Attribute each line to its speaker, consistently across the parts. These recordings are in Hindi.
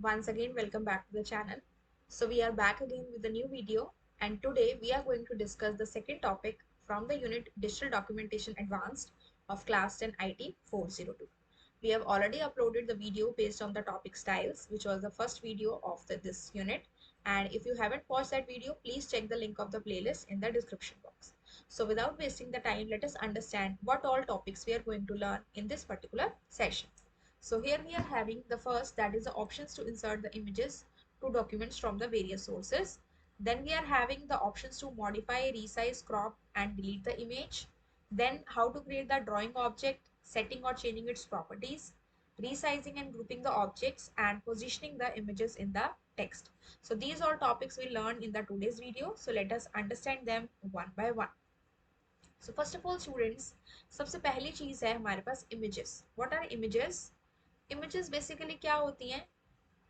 Speaker 1: Once again, welcome back to the channel. So we are back again with a new video, and today we are going to discuss the second topic from the unit Digital Documentation Advanced of Class 10 IT 402. We have already uploaded the video based on the topic styles, which was the first video of this unit. And if you haven't watched that video, please check the link of the playlist in the description box. So without wasting the time, let us understand what all topics we are going to learn in this particular session. So here we are having the first, that is the options to insert the images to documents from the various sources. Then we are having the options to modify, resize, crop and delete the image. Then how to create the drawing object, setting or changing its properties, resizing and grouping the objects, and positioning the images in the text. So these are topics we learned in the today's video. So let us understand them one by one. So first of all students, सबसे पहली चीज है हमारे पास images. What are images? Images basically क्या होती हैं,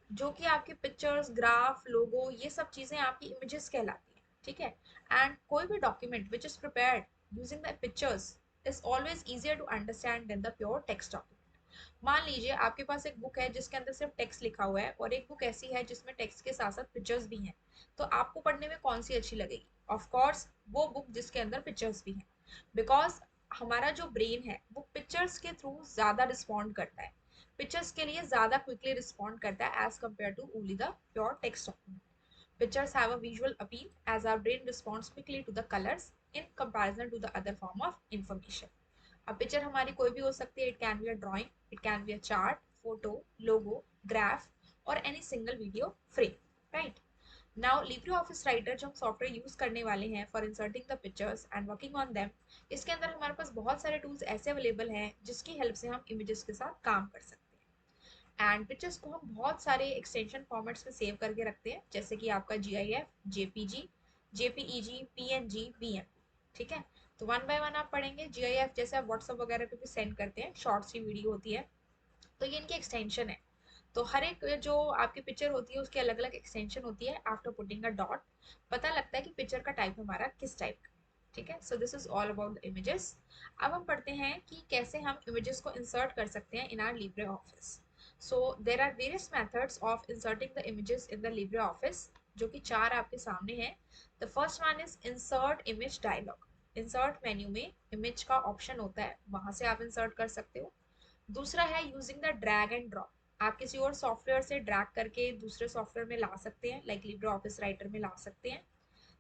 Speaker 1: जो कि आपके पिक्चर्स, ग्राफ, लोगो, ये सब चीजें आपकी इमेजेस कहलाती हैं. ठीक है. एंड कोई भी document which is prepared using the pictures is always easier to understand than the pure text document. मान लीजिए आपके पास एक बुक है जिसके अंदर सिर्फ टेक्स्ट लिखा हुआ है, और एक बुक ऐसी है जिसमें टेक्स्ट के साथ साथ पिक्चर्स भी हैं. तो आपको पढ़ने में कौन सी अच्छी लगेगी? ऑफ कोर्स वो बुक जिसके अंदर पिक्चर्स भी हैं, बिकॉज हमारा जो ब्रेन है वो पिक्चर्स के थ्रू ज्यादा रिस्पॉन्ड करता है, पिक्चर्स के लिए ज्यादा क्विकली रिस्पॉन्ड करता है as compare to only the pure text document. Pictures have a visual appeal as our brain responds quickly to the colors in comparison to the other form of information. अब पिक्चर हमारी कोई भी हो सकती है. It can be a drawing, it can be a chart, photo, logo, graph or any single video frame. Right. Now LibreOffice Writer जो हम सॉफ्टवेयर यूज करने वाले हैं for inserting the pictures and working on them, इसके अंदर हमारे पास बहुत सारे टूल्स ऐसे अवेलेबल हैं जिसकी हेल्प से हम इमेजेस के साथ काम कर सकते हैं. एंड पिक्चर्स को हम बहुत सारे एक्सटेंशन फॉर्मेट्स में सेव करके रखते हैं, जैसे कि आपका GIF, JPG, JPEG, PNG, BMP. ठीक है. तो वन बाय वन आप पढ़ेंगे. GIF जैसे आप व्हाट्सएप वगैरह पे भी सेंड करते हैं, शॉर्ट्स की वीडियो होती है, तो ये इनकी एक्सटेंशन है. तो हर एक जो आपकी पिक्चर होती है उसकी अलग अलग एक्सटेंशन होती है. आफ्टर पुटिंग अ डॉट पता लगता है कि पिक्चर का टाइप हमारा किस टाइप का. ठीक है. So this is all about the images. अब हम पढ़ते हैं कि कैसे हम इमेजेस को इंसर्ट कर सकते हैं in our LibreOffice. So there are various methods of inserting the images in the LibreOffice, जो कि चार आपके सामने हैं. The first one is insert image dialog. Insert menu में इमेज का ऑप्शन होता है, वहां से आप इंसर्ट कर सकते हो. दूसरा है using the drag and drop. आप किसी और सॉफ्टवेयर से ड्रैग करके दूसरे सॉफ्टवेयर में ला सकते हैं, लाइक लिब्रे ऑफिस राइटर में ला सकते हैं.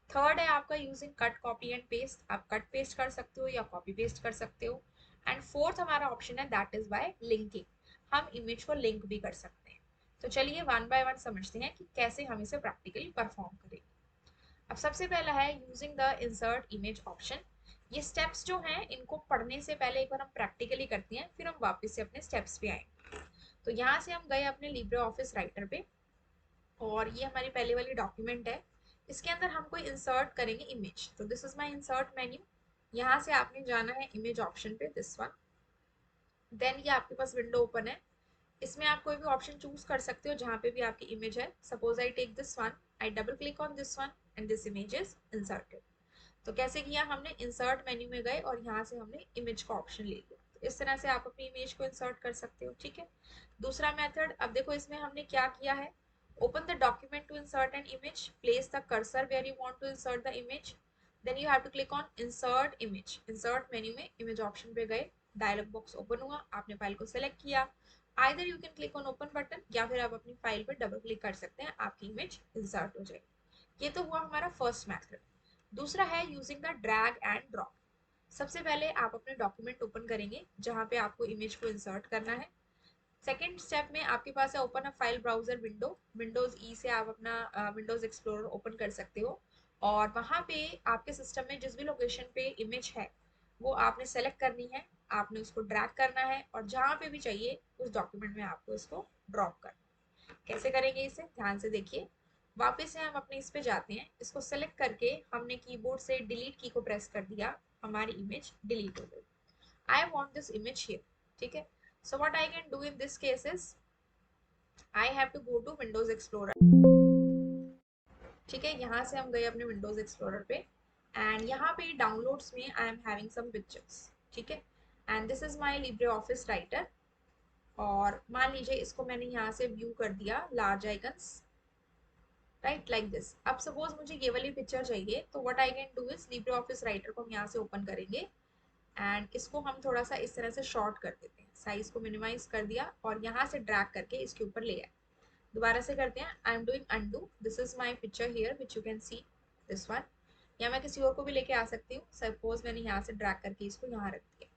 Speaker 1: थर्ड है आपका using cut, copy and paste. आप कट पेस्ट कर सकते हो या कॉपी पेस्ट कर सकते हो. एंड फोर्थ हमारा ऑप्शन है दैट इज बाय लिंकिंग. हम इमेज को लिंक भी कर सकते हैं. तो चलिए वन बाय वन समझते हैं कि कैसे हम इसे प्रैक्टिकली परफॉर्म करेंगे. अब सबसे पहला है using the insert image option. ये स्टेप्स जो हैं इनको पढ़ने से पहले एक बार हम प्रैक्टिकली करते हैं, फिर हम वापस से अपने स्टेप्स पे आएंगे. तो यहाँ से हम गए अपने लिब्रे ऑफिस राइटर पे, और ये हमारी पहले वाली डॉक्यूमेंट है. इसके अंदर हम कोई इंसर्ट करेंगे इमेज. तो this is my insert menu. यहाँ से आपने जाना है इमेज ऑप्शन पे, दिस वन. देन ये आपके पास विंडो ओपन है. इसमें आप कोई भी ऑप्शन चूज कर सकते हो जहाँ पे भी आपकी इमेज है. Suppose I take this one, I double click on this one and this image is inserted. तो कैसे किया हमने? इंसर्ट मेन्यू में गए और यहाँ से हमने इमेज का ऑप्शन ले लिया. तो इस तरह से आप अपनी इमेज को इंसर्ट कर सकते हो. ठीक है. दूसरा मेथड, अब देखो इसमें हमने क्या किया है. Open the document to insert an image, place the cursor where you want to insert the image, then you have to click on insert image. Insert menu में इमेज ऑप्शन पे गए, डायलॉग बॉक्स ओपन हुआ, आपने फाइल को सिलेक्ट किया. Either you can click on open button, या फिर आप अपनी फाइल पर डबल क्लिक कर सकते हैं, आपकी इमेज इंसर्ट हो जाएगी. ये तो हुआ हमारा फर्स्ट मेथड. दूसरा है using the drag and drop. सबसे पहले आप अपने डॉक्यूमेंट ओपन करेंगे जहां पे आपको इमेज को इंसर्ट करना है. सेकेंड स्टेप में आपके पास है open a file browser window. Windows E से आप अपना विंडोज एक्सप्लोरर ओपन कर सकते हो, और वहां पे आपके सिस्टम में जिस भी लोकेशन पे इमेज है वो आपने सेलेक्ट करनी है. आपने उसको ड्रैग करना है और जहां पे भी चाहिए उस डॉक्यूमेंट में आपको इसको ड्रॉप करना है. कैसे करेंगे इसे, ध्यान से देखिए. वापस से हम अपने इस पे जाते हैं, इसको सेलेक्ट करके हमने कीबोर्ड से डिलीट की को प्रेस कर दिया, हमारी इमेज डिलीट हो गई. I want this image here. ठीक है. So what I can do in this case is I have to go to Windows Explorer. ठीक है. यहाँ से हम गए अपने विंडोज एक्सप्लोरर पे, एंड यहाँ पे डाउनलोड्स में I am having some pictures. ठीक है. And this is my LibreOffice writer, और मान लीजिए इसको मैंने यहाँ से व्यू कर दिया large icons, right, like this. अब सपोज मुझे ये वाली पिक्चर चाहिए, तो what I can do is Libre office writer को हम यहाँ से ओपन करेंगे एंड इसको हम थोड़ा सा इस तरह से शॉर्ट कर देते हैं, साइज को मिनिमाइज कर दिया और यहाँ से ड्रैग करके इसके ऊपर ले आए। दोबारा से करते हैं, I am doing undo, this is my picture here which you can see this one. या मैं किसी और को भी लेके आ सकती हूँ, सपोज मैंने यहाँ से ड्रैग करके इसको यहाँ रख दिया।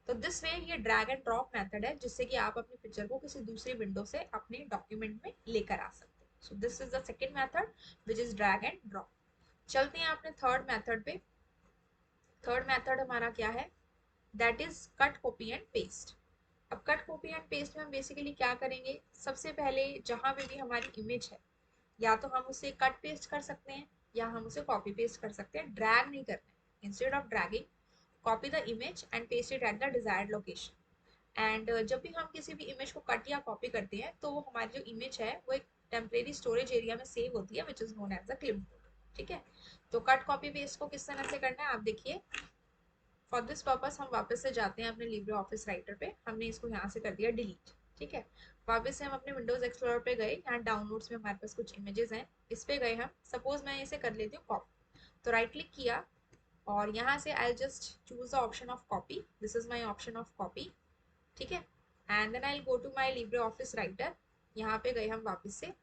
Speaker 1: तो दिस वे ये ड्रैग एंड ड्रॉप मेथड है जिससे कि आप अपनी पिक्चर को किसी दूसरी विंडो से अपने डॉक्यूमेंट में लेकर आ सकते हैं। So this is the second method which is drag and drop. चलते हैं अपने थर्ड मेथड पे। थर्ड मेथड हमारा क्या है, that is cut copy and paste. अब कट कॉपी एंड पेस्ट में हम बेसिकली क्या करेंगे, सबसे पहले जहां पे भी हमारी इमेज है या तो हम उसे कट पेस्ट कर सकते हैं या हम उसे कॉपी पेस्ट कर सकते हैं, ड्रैग नहीं करना है। Instead of dragging, copy the image and paste it at the desired location. And जब भी हम किसी भी इमेज को कट या कॉपी करते हैं तो वो हमारी जो इमेज है वो एक टेम्परेरी स्टोरेज एरिया में सेव होती है which is known as the clipboard. ठीक है, तो कट कॉपी पेस्ट को किस तरह से करना है आप देखिए। फॉर दिस पर्पस हम वापस से जाते हैं अपने लिब्रे ऑफिस राइटर पे, हमने इसको यहाँ से कर दिया डिलीट। ठीक है, वापस से हम अपने विंडोज एक्सप्लोरर पे गए, यहाँ डाउनलोड्स में हमारे पास कुछ इमेजेस हैं, इस पे गए हम। सपोज मैं इसे कर लेती हूँ कॉपी, तो राइट क्लिक किया और यहाँ से I just choose the option of copy, this is my option of copy. ठीक है, and then I go to my LibreOffice writer, यहाँ पे गए हम वापस से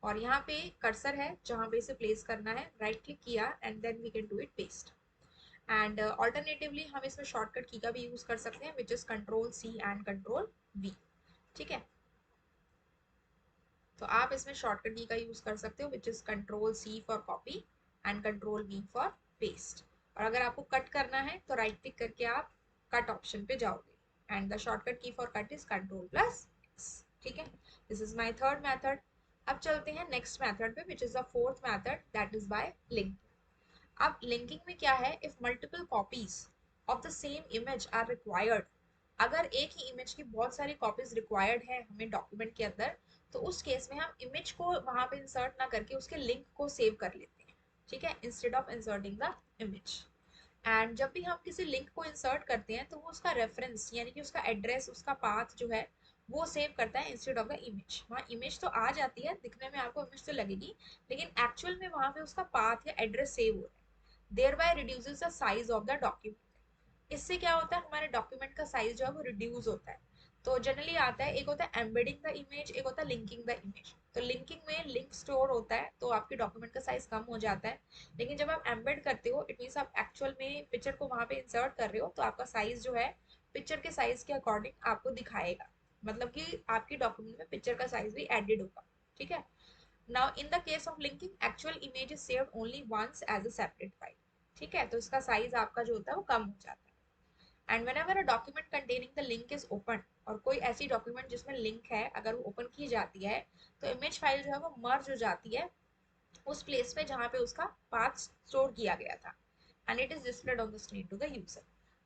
Speaker 1: और यहाँ पे कर्सर है जहाँ पे इसे प्लेस करना है, राइट क्लिक किया and then we can do it paste. And alternatively हम इसमें शॉर्टकट की का भी यूज कर सकते हैं which is control C and control V. ठीक है, तो आप इसमें शॉर्टकट की का यूज कर सकते हो which is control C for copy and control V for paste. और अगर आपको कट करना है तो राइट क्लिक करके आप कट ऑप्शन पे जाओगे and the shortcut key for cut is control plus X. ठीक है, this is my third method. अब चलते हैं नेक्स्ट मैथड पे which is the fourth method, that is by link. अब लिंकिंग में क्या है, if multiple copies of the same image are required, अगर एक ही इमेज की बहुत सारी कॉपीज रिक्वायर्ड है हमें डॉक्यूमेंट के अंदर, तो उस केस में हम इमेज को वहां पे इंसर्ट ना करके उसके लिंक को सेव कर लेते हैं। ठीक है, instead of inserting the image. And जब भी हम किसी लिंक को इंसर्ट करते हैं तो वो उसका रेफरेंस यानी कि उसका एड्रेस, उसका पाथ जो है वो सेव करता है इंस्टेड ऑफ द इमेज। वहाँ इमेज तो आ जाती है, दिखने में आपको इमेज तो लगेगी, लेकिन एक्चुअल में वहाँ पे उसका पाथ या एड्रेस सेव हो रहा है। thereby reduces the size of the document। इससे क्या होता है, हमारे डॉक्यूमेंट का साइज जो है वो रिड्यूस होता है। तो जनरली आता है, एक होता है एम्बेडिंग द इमेज, एक होता है लिंकिंग द इमेज। तो लिंकिंग में लिंक स्टोर होता है तो आपके डॉक्यूमेंट का साइज कम हो जाता है, लेकिन जब आप एम्बेड करते हो इट मीन्स आप एक्चुअल में पिक्चर को वहां पे इंसर्ट कर रहे हो तो आपका साइज जो है पिक्चर के साइज के अकॉर्डिंग आपको दिखाएगा, मतलब कि आपकी डॉक्यूमेंट में पिक्चर का साइज भी एडेड होगा। ठीक है, now in the case of linking, actual image is saved only once as a separate file। ठीक है, तो इसका साइज आपका जो होता है वो कम हो जाता है। And whenever a document containing the link is open, और कोई ऐसी डॉक्यूमेंट जिसमें लिंक है अगर वो ओपन की जाती है तो इमेज फाइल जो है वो मर्ज हो जाती है उस प्लेस पे जहाँ पे उसका पाथ स्टोर किया गया था and it is displayed on the screen to the user.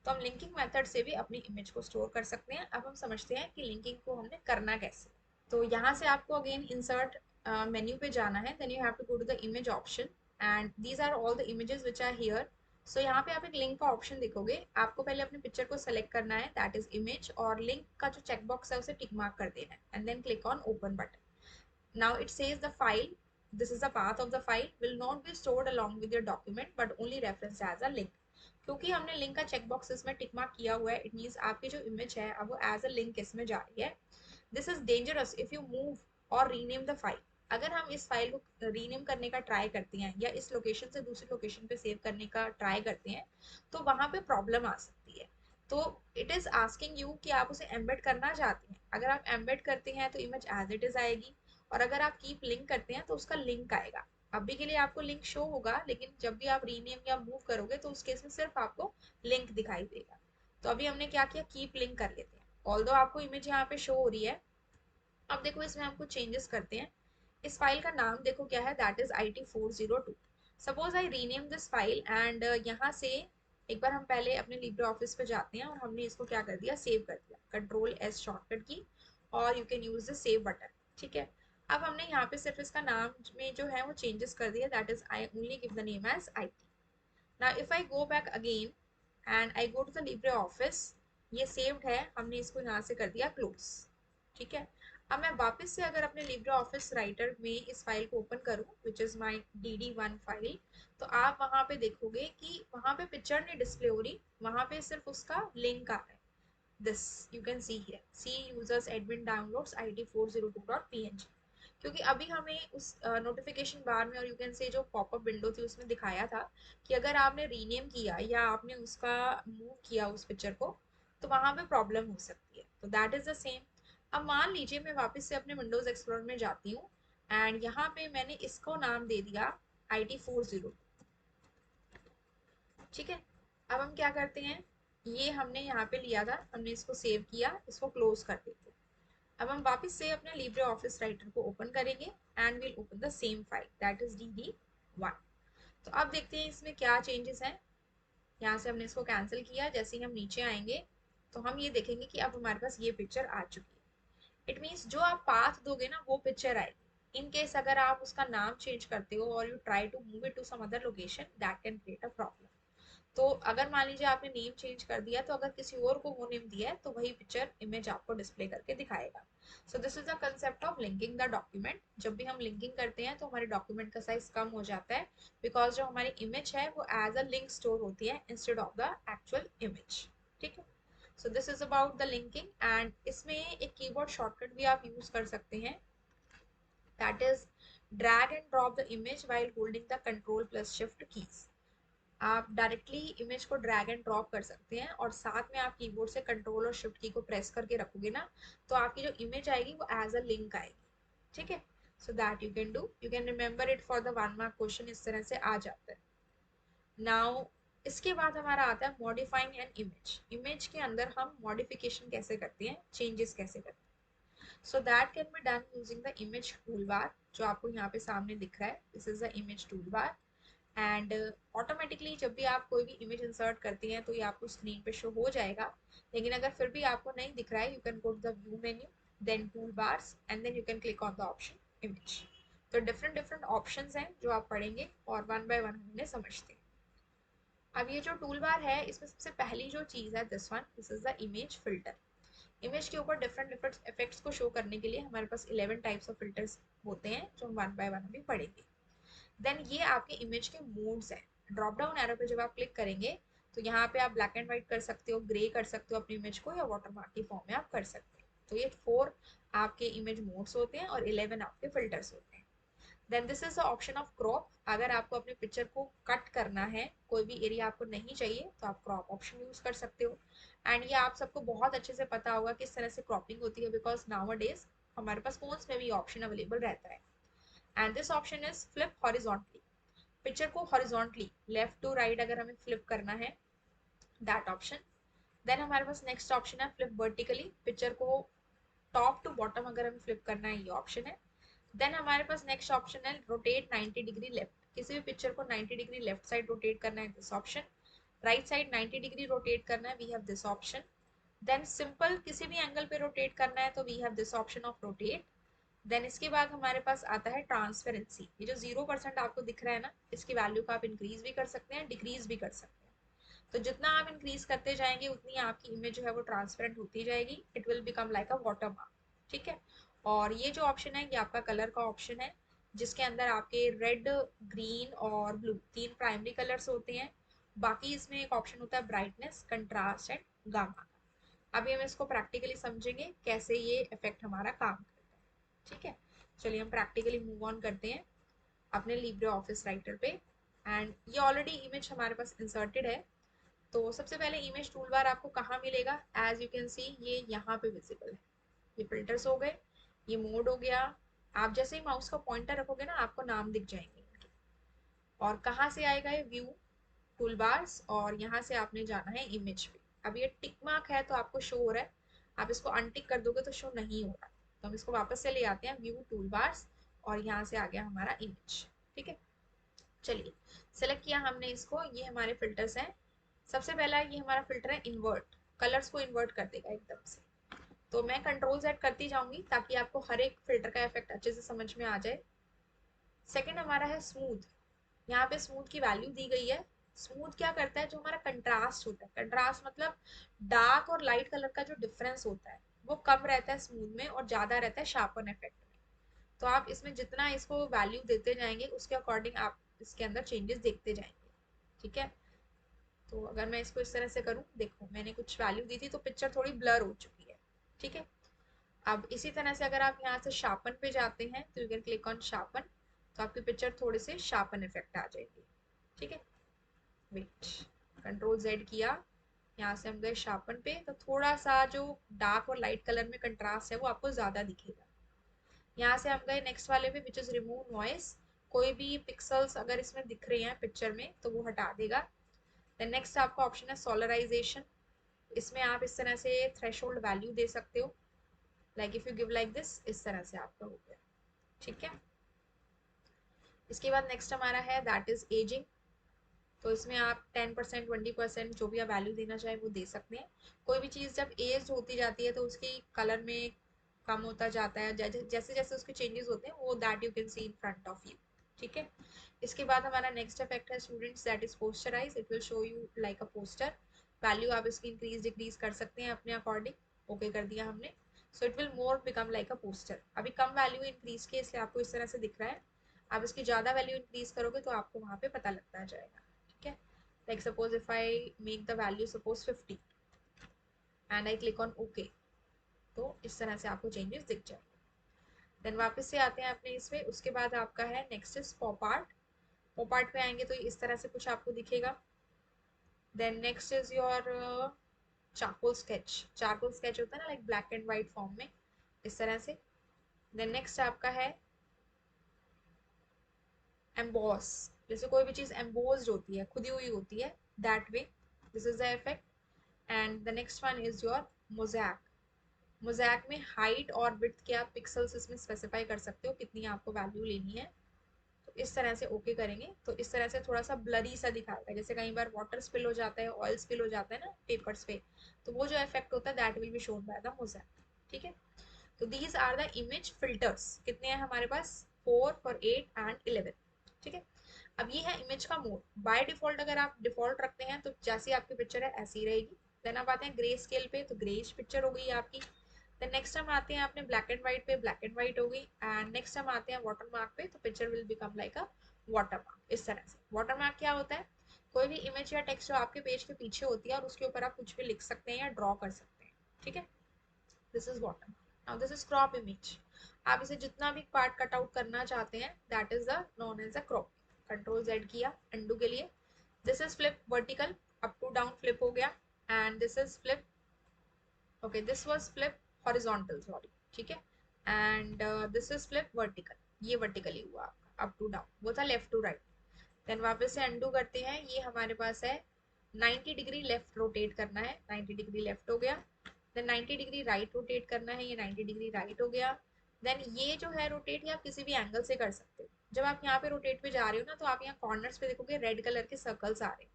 Speaker 1: तो हम लिंकिंग मेथड से भी अपनी इमेज को स्टोर कर सकते हैं। अब हम समझते हैं कि लिंकिंग को हमने करना कैसे। तो यहाँ से आपको अगेन इंसर्ट मेन्यू पे जाना है, then you have to go to the image option and these are all the images which are here. So यहाँ पे आप एक लिंक का ऑप्शन देखोगे, आपको पहले अपने पिक्चर को सेलेक्ट करना है दैट इज इमेज, और लिंक का जो चेक बॉक्स है उसे टिक मार्क कर देना है and then click on open button. Now it says the file, this is the path of the file will not be stored along with your document but only referenced as a link। क्योंकि हमने लिंक का चेक बॉक्स इसमें टिक मार्क किया हुआ है, इट मींस आपकी जो इमेज है अब वो एज अ लिंक इसमें जा रही है। This is dangerous if you move और रीनेम द फाइल। अगर हम इस फाइल को रीनेम करने का ट्राई करते हैं या इस लोकेशन से दूसरी लोकेशन पे सेव करने का ट्राई करते हैं तो वहां पे प्रॉब्लम आ सकती है। तो इट इज आस्किंग यू कि आप उसे एम्बेड करना चाहते हैं, अगर आप एम्बेड करते हैं तो इमेज एज इट इज आएगी, और अगर आप कीप लिंक करते हैं तो उसका लिंक आएगा। अभी के लिए आपको लिंक शो होगा, लेकिन जब भी आप रीनेम या मूव करोगे तो उस केस में सिर्फ आपको लिंक दिखाई देगा। तो अभी हमने क्या किया, कीप लिंक कर लेते हैं। ऑल्दो आपको इमेज यहाँ पे शो हो रही है, अब देखो इसमें हम कुछ चेंजेस करते हैं। इस फाइल का नाम देखो क्या है, that is IT402। Suppose I rename this file and यहाँ से एक बार हम पहले अपने लिब्रे ऑफिस पे जाते हैं और हमने इसको क्या कर दिया, सेव कर दिया, कंट्रोल S शॉर्टकट की, और you can use the save button. ठीक है, अब हमने यहाँ पे सिर्फ इसका नाम में जो है वो चेंजेस कर दिया, that is I only give the name as IT। Now if I go back again and I go to the LibreOffice, ये सेव्ड है, हमने इसको यहाँ से कर दिया क्लोज। ठीक है। अब मैं वापस से अगर अपने लिब्रे ऑफिस राइटर में इस फाइल को ओपन करूं which is my DD1 file, तो आप वहां पे देखोगे कि वहां पे पिक्चर नहीं डिस्प्ले हो रही, वहां पे सिर्फ उसका लिंक आ रहा है। This you can see here, see users admin downloads IT402.png, क्योंकि अभी हमें उस नोटिफिकेशन बार में और यू कैन से जो पॉपअप विंडो थी उसमें दिखाया था कि अगर आपने रीनेम किया या आपने उसका मूव किया उस पिक्चर को तो वहां पे प्रॉब्लम हो सकती है। तो दैट इज द सेम। अब मान लीजिए मैं वापस से अपने विंडोज एक्सप्लोरर में जाती हूँ एंड यहाँ पे मैंने इसको नाम दे दिया IT402। ठीक है। अब हम क्या करते हैं, ये हमने यहाँ पे लिया था, हमने इसको सेव किया, इसको क्लोज कर देते हैं। अब हम वापस से अपने लिब्रे ऑफिस राइटर को ओपन करेंगे and will open the same file that is DD1। तो अब देखते हैं इसमें क्या चेंजेस हैं। यहाँ से हमने इसको कैंसिल किया, जैसे ही हम नीचे आएंगे तो हम ये देखेंगे कि अब हमारे पास ये पिक्चर आ चुकी है। इट मीन्स जो आप पाथ दोगे ना वो पिक्चर आएगी। इन केस अगर आप उसका नाम चेंज करते हो और you try to move it to some other location that can create a problem. तो अगर मान लीजिए आपने नेम चेंज कर दिया तो अगर किसी और को वो नेम दिया है तो वही पिक्चर इमेज आपको डिस्प्ले करके दिखाएगा। So this is the concept of linking the document. जब भी हम लिंकिंग करते हैं तो हमारे डॉक्यूमेंट का साइज कम हो जाता है बिकॉज जो हमारी इमेज है वो एज अ लिंक स्टोर होती है instead of the actual image. ठीक है। So this is about the linking and इसमें एक कीबोर्ड शॉर्टकट भी आप यूज कर सकते हैं that is drag and drop the image while holding the control plus shift keys. आप डायरेक्टली इमेज को ड्रैग एंड ड्रॉप कर सकते हैं और साथ में आप कीबोर्ड से कंट्रोल और शिफ्ट की को प्रेस करके रखोगे ना तो आपकी जो इमेज आएगी वो एज अ लिंक आएगी। ठीक है। So that you can do, you can remember it for the 1 mark question, इस तरह से आ जाता है। नाउ इसके बाद हमारा आता है मॉडिफाइंग एन इमेज। इमेज के अंदर हम मॉडिफिकेशन कैसे करते हैं, चेंजेस कैसे करते हैं। So that can be done using the image tool bar जो आपको यहाँ पे सामने दिख रहा है। This is the image tool bar and automatically जब भी आप कोई भी इमेज इंसर्ट करती हैं तो ये आपको स्क्रीन पे शो हो जाएगा। लेकिन अगर फिर भी आपको नहीं दिख रहा है, you can go to the view menu then toolbars and then you can click on the option image. तो डिफरेंट डिफरेंट ऑप्शंस हैं जो आप पढ़ेंगे और वन बाय वन हम उन्हें समझते हैं। अब ये जो टूल बार है इसमें सबसे पहली जो चीज़ है this is the image filter. Image के ऊपर डिफरेंट डिफरेंट इफेक्ट्स को शो करने के लिए हमारे पास 11 टाइप्स ऑफ फिल्टर्स होते हैं जो हम वन बाय वन अभी पढ़ेंगे। देन ये आपके इमेज के मोड्स हैं। ड्रॉप डाउन एरो पे जब आप क्लिक करेंगे तो यहाँ पे आप ब्लैक एंड व्हाइट कर सकते हो, ग्रे कर सकते हो अपनी इमेज को, या वाटरमार्क की फॉर्म में आप कर सकते हो। तो ये 4 आपके इमेज मोड्स होते हैं और 11 आपके फिल्टर्स होते हैं। Then this is the option of crop. अगर आपको अपने पिक्चर को कट करना है, कोई भी एरिया आपको नहीं चाहिए तो आप क्रॉप ऑप्शन यूज कर सकते हो। एंड ये आप सबको बहुत अच्छे से पता होगा किस तरह से क्रॉपिंग होती है बिकॉज नाउ डेज हमारे पास फोन्स में भी ऑप्शन अवेलेबल रहता है। And this option is flip horizontally. Picture को हॉरिजॉन्टली लेफ्ट टू राइट अगर हमें फ्लिप करना है दैट ऑप्शन। देन हमारे पास नेक्स्ट ऑप्शन है फ्लिप वर्टिकली। पिक्चर को टॉप टू बॉटम अगर हमें फ्लिप करना है, ये ऑप्शन है। देन हमारे पास नेक्स्ट ऑप्शन है रोटेट 90 डिग्री लेफ्ट। किसी भी पिक्चर को 90 डिग्री लेफ्ट साइड रोटेट करना है, this option. Right side 90 degree rotate करना है, we have this option. Then simple किसी भी एंगल पे रोटेट करना है तो we have this option of rotate. देन इसके बाद हमारे पास आता है ट्रांसपेरेंसी। ये जो 0% आपको दिख रहा है ना, इसकी वैल्यू को आप इंक्रीज भी कर सकते हैं, डिक्रीज भी कर सकते हैं। तो जितना आप इंक्रीज करते जाएंगे उतनी आपकी इमेज जो है वो ट्रांसपेरेंट होती जाएगी, it will become like a water mark. ठीक है। और ये जो ऑप्शन है ये आपका कलर का ऑप्शन है जिसके अंदर आपके रेड, ग्रीन और ब्लू 3 प्राइमरी कलर्स होते हैं। बाकी इसमें एक ऑप्शन होता है ब्राइटनेस, कंट्रास्ट एंड गामा। अभी हम इसको प्रैक्टिकली समझेंगे कैसे ये इफेक्ट हमारा काम करता है। ठीक है। चलिए हम प्रैक्टिकली मूव ऑन करते हैं अपने लिब्रे ऑफिस राइटर पे। एंड ये ऑलरेडी इमेज हमारे पास इंसर्टेड है। तो सबसे पहले इमेज टूल बार आपको कहाँ मिलेगा, एज यू कैन सी ये यहाँ पे विजिबल है। ये फिल्टर्स हो गए, ये मोड हो गया। आप जैसे ही माउस का पॉइंटर रखोगे ना आपको नाम दिख जाएंगे इनके। और कहाँ से आएगा ये व्यू टूल बार्स, और यहाँ से आपने जाना है इमेज पे। अब ये टिक मार्क है तो आपको शो हो रहा है, आप इसको अनटिक कर दोगे तो शो नहीं हो रहा। तो हम इसको वापस से ले आते हैं व्यू टूल बार्स और यहाँ से आ गया हमारा इमेज। ठीक है। चलिए सेलेक्ट किया हमने इसको, ये हमारे फिल्टर्स हैं। सबसे पहला ये हमारा फिल्टर है इन्वर्ट, कलर्स को इन्वर्ट कर देगा एकदम से। तो मैं कंट्रोल Z करती जाऊंगी ताकि आपको हर एक फिल्टर का इफेक्ट अच्छे से समझ में आ जाए। सेकंड हमारा है स्मूथ। यहाँ पे स्मूथ की वैल्यू दी गई है। स्मूथ क्या करता है, जो हमारा कंट्रास्ट होता है, कंट्रास्ट मतलब डार्क और लाइट कलर का जो डिफरेंस होता है वो कम रहता है स्मूथ में और ज़्यादा रहता है शार्पन इफेक्ट में। तो आप इसमें जितना इसको वैल्यू देते जाएंगे उसके अकॉर्डिंग आप इसके अंदर चेंजेस देखते जाएंगे। ठीक है, तो अगर मैं इसको इस तरह से करूँ, देखो मैंने कुछ वैल्यू दी थी तो पिक्चर थोड़ी ब्लर हो चुकी है। ठीक है, अब इसी तरह से अगर आप यहाँ से शार्पन पे जाते हैं तो you can click on sharpen, तो आपकी पिक्चर थोड़े से शार्पन इफेक्ट आ जाएगी। ठीक है, वेट, कंट्रोल जेड किया, यहाँ से हम गए शार्पन पे, तो थोड़ा सा जो डार्क और लाइट कलर में कंट्रास्ट है वो आपको ज्यादा दिखेगा। यहाँ से हम गए नेक्स्ट वाले पे विच इज रिमूव नॉइस, कोई भी पिक्सल्स अगर इसमें दिख रहे हैं पिक्चर में तो वो हटा देगा। देन नेक्स्ट आपका ऑप्शन है सोलराइजेशन, इसमें आप इस तरह से थ्रेशोल्ड वैल्यू दे सकते हो, like if you give like this, इस तरह से आपका हो गया। ठीक है, इसके बाद नेक्स्ट हमारा है दैट इज एजिंग, तो इसमें आप 10% 20% जो भी आप वैल्यू देना चाहे वो दे सकते हैं। कोई भी चीज़ जब एज होती जाती है तो उसकी कलर में कम होता जाता है, जैसे जैसे उसके चेंजेस होते हैं वो that you can see in front of you. ठीक है, इसके बाद हमारा नेक्स्ट इफेक्ट है students that is posterize, it will show you like a poster, value आप इसकी इंक्रीज डिक्रीज कर सकते हैं अपने अकॉर्डिंग। ओके कर दिया हमने, so it will more become like a poster. अभी कम वैल्यू इंक्रीज की इसलिए आपको इस तरह से दिख रहा है, आप इसकी ज़्यादा वैल्यू इंक्रीज करोगे तो आपको वहाँ पे पता लगता जाएगा। ठीक है, like suppose if I make the value suppose 50 and I click on OK, तो इस तरह से आपको चेंजेस दिख जाएंगे। देन वापस से आते हैं अपने इसमें, उसके बाद आपका है next is pop art, pop art पे आएंगे तो इस तरह से कुछ आपको दिखेगा। Then next is your charcoal sketch, charcoal sketch होता है ना like black and white form में, इस तरह से। देन नेक्स्ट आपका है एम्बॉस, जैसे कोई भी चीज एम्बोस्ड होती है, खुदी हुई होती है, that way, this is the effect. And the next one is your mosaic, mosaic में हाइट और विड्थ के आप पिक्सल्स इसमें स्पेसिफाई कर सकते हो कितनी आपको वैल्यू लेनी है। तो इस तरह से ओके करेंगे तो इस तरह से थोड़ा सा ब्लरी सा दिखाता है, जैसे कई बार वाटर स्पिल हो जाता है, ऑयल स्पिल हो जाता है ना पेपर्स पे, तो वो जो इफेक्ट होता है that will be shown by the mosaic. ठीक है, तो these are the image filters, कितने हैं हमारे पास, 4 फॉर 8 एंड 11। ठीक है, अब ये है इमेज का मोड, बाय डिफॉल्ट अगर आप डिफॉल्ट रखते हैं तो जैसी आपकी पिक्चर है ऐसी ही रहेगी। देन आप आते हैं ग्रे स्केल पे, तो ग्रेइश पिक्चर हो गई आपकी। देन नेक्स्ट हम आते हैं अपने ब्लैक एंड व्हाइट पे, ब्लैक एंड व्हाइट हो गई। एंड नेक्स्ट हम आते हैं वाटर मार्क पे, तो picture will become like a water mark, इस तरह से। वाटर मार्क क्या होता है, कोई भी इमेज या टेक्स्ट जो आपके पेज के पीछे होती है और उसके ऊपर आप कुछ भी लिख सकते हैं या ड्रॉ कर सकते हैं। ठीक है, this is water mark. Now this is crop image, आप इसे जितना भी पार्ट कट आउट करना चाहते हैं that is the known as a crop. Control Z किया अंडू के लिए, this is flip vertical, up to down flip हो गया। And this is flip, okay this was flip horizontal, sorry. ठीक है, and this is flip vertical, ये वर्टिकली हुआ आपका अप टू डाउन, वो था लेफ्ट टू राइट। देन वापस से अंडू करते हैं, ये हमारे पास है 90 डिग्री लेफ्ट रोटेट करना है, 90 डिग्री लेफ्ट हो गया। देन 90 डिग्री राइट रोटेट करना है, ये 90 डिग्री राइट हो गया। देन ये जो है रोटेट ये आप किसी भी एंगल से कर सकते हो। जब आप यहाँ पे रोटेट पे जा रहे हो ना तो आप यहाँ कॉर्नर्स पे देखोगे रेड कलर के सर्कल्स आ रहे हैं,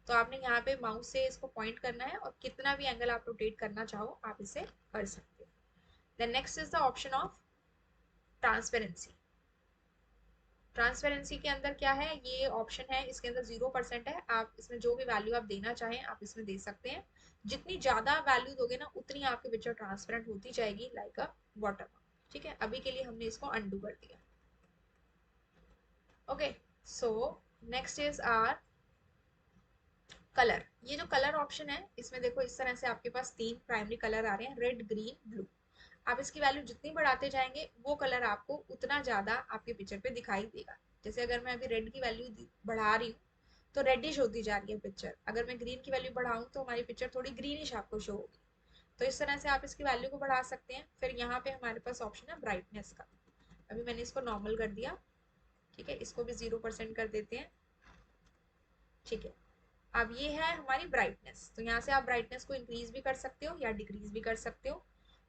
Speaker 1: तो आपने यहाँ पे माउस से इसको पॉइंट करना है और कितना भी एंगल आप रोटेट करना चाहो आप इसे कर सकते हो। Then next is the option of transparency, transparency के अंदर क्या है, ये ऑप्शन है इसके अंदर 0% है, आप इसमें जो भी वैल्यू आप देना चाहें आप इसमें दे सकते हैं। जितनी ज्यादा वैल्यू दोगे ना उतनी आपकी पिक्चर ट्रांसपेरेंट होती जाएगी लाइक अ वाटर मार्क। ठीक है, अभी के लिए हमने इसको अंडू कर दिया। Okay, so next is our colour, ये जो कलर ऑप्शन है इसमें देखो इस तरह से आपके पास 3 प्राइमरी कलर आ रहे हैं, रेड ग्रीन ब्लू। आप इसकी वैल्यू जितनी बढ़ाते जाएंगे वो कलर आपको उतना ज्यादा आपके पिक्चर पे दिखाई देगा। जैसे अगर मैं अभी रेड की वैल्यू बढ़ा रही हूँ तो रेडिश होती जा रही है पिक्चर, अगर मैं ग्रीन की वैल्यू बढ़ाऊँ तो हमारी पिक्चर थोड़ी ग्रीनिश आपको शो होगी। तो इस तरह से आप इसकी वैल्यू को बढ़ा सकते हैं। फिर यहाँ पे हमारे पास ऑप्शन है ब्राइटनेस का, अभी मैंने इसको नॉर्मल कर दिया। ठीक है, इसको भी 0% कर देते हैं। ठीक है, अब ये है हमारी ब्राइटनेस, तो यहाँ से आप ब्राइटनेस को इंक्रीज भी कर सकते हो या डिक्रीज भी कर सकते हो।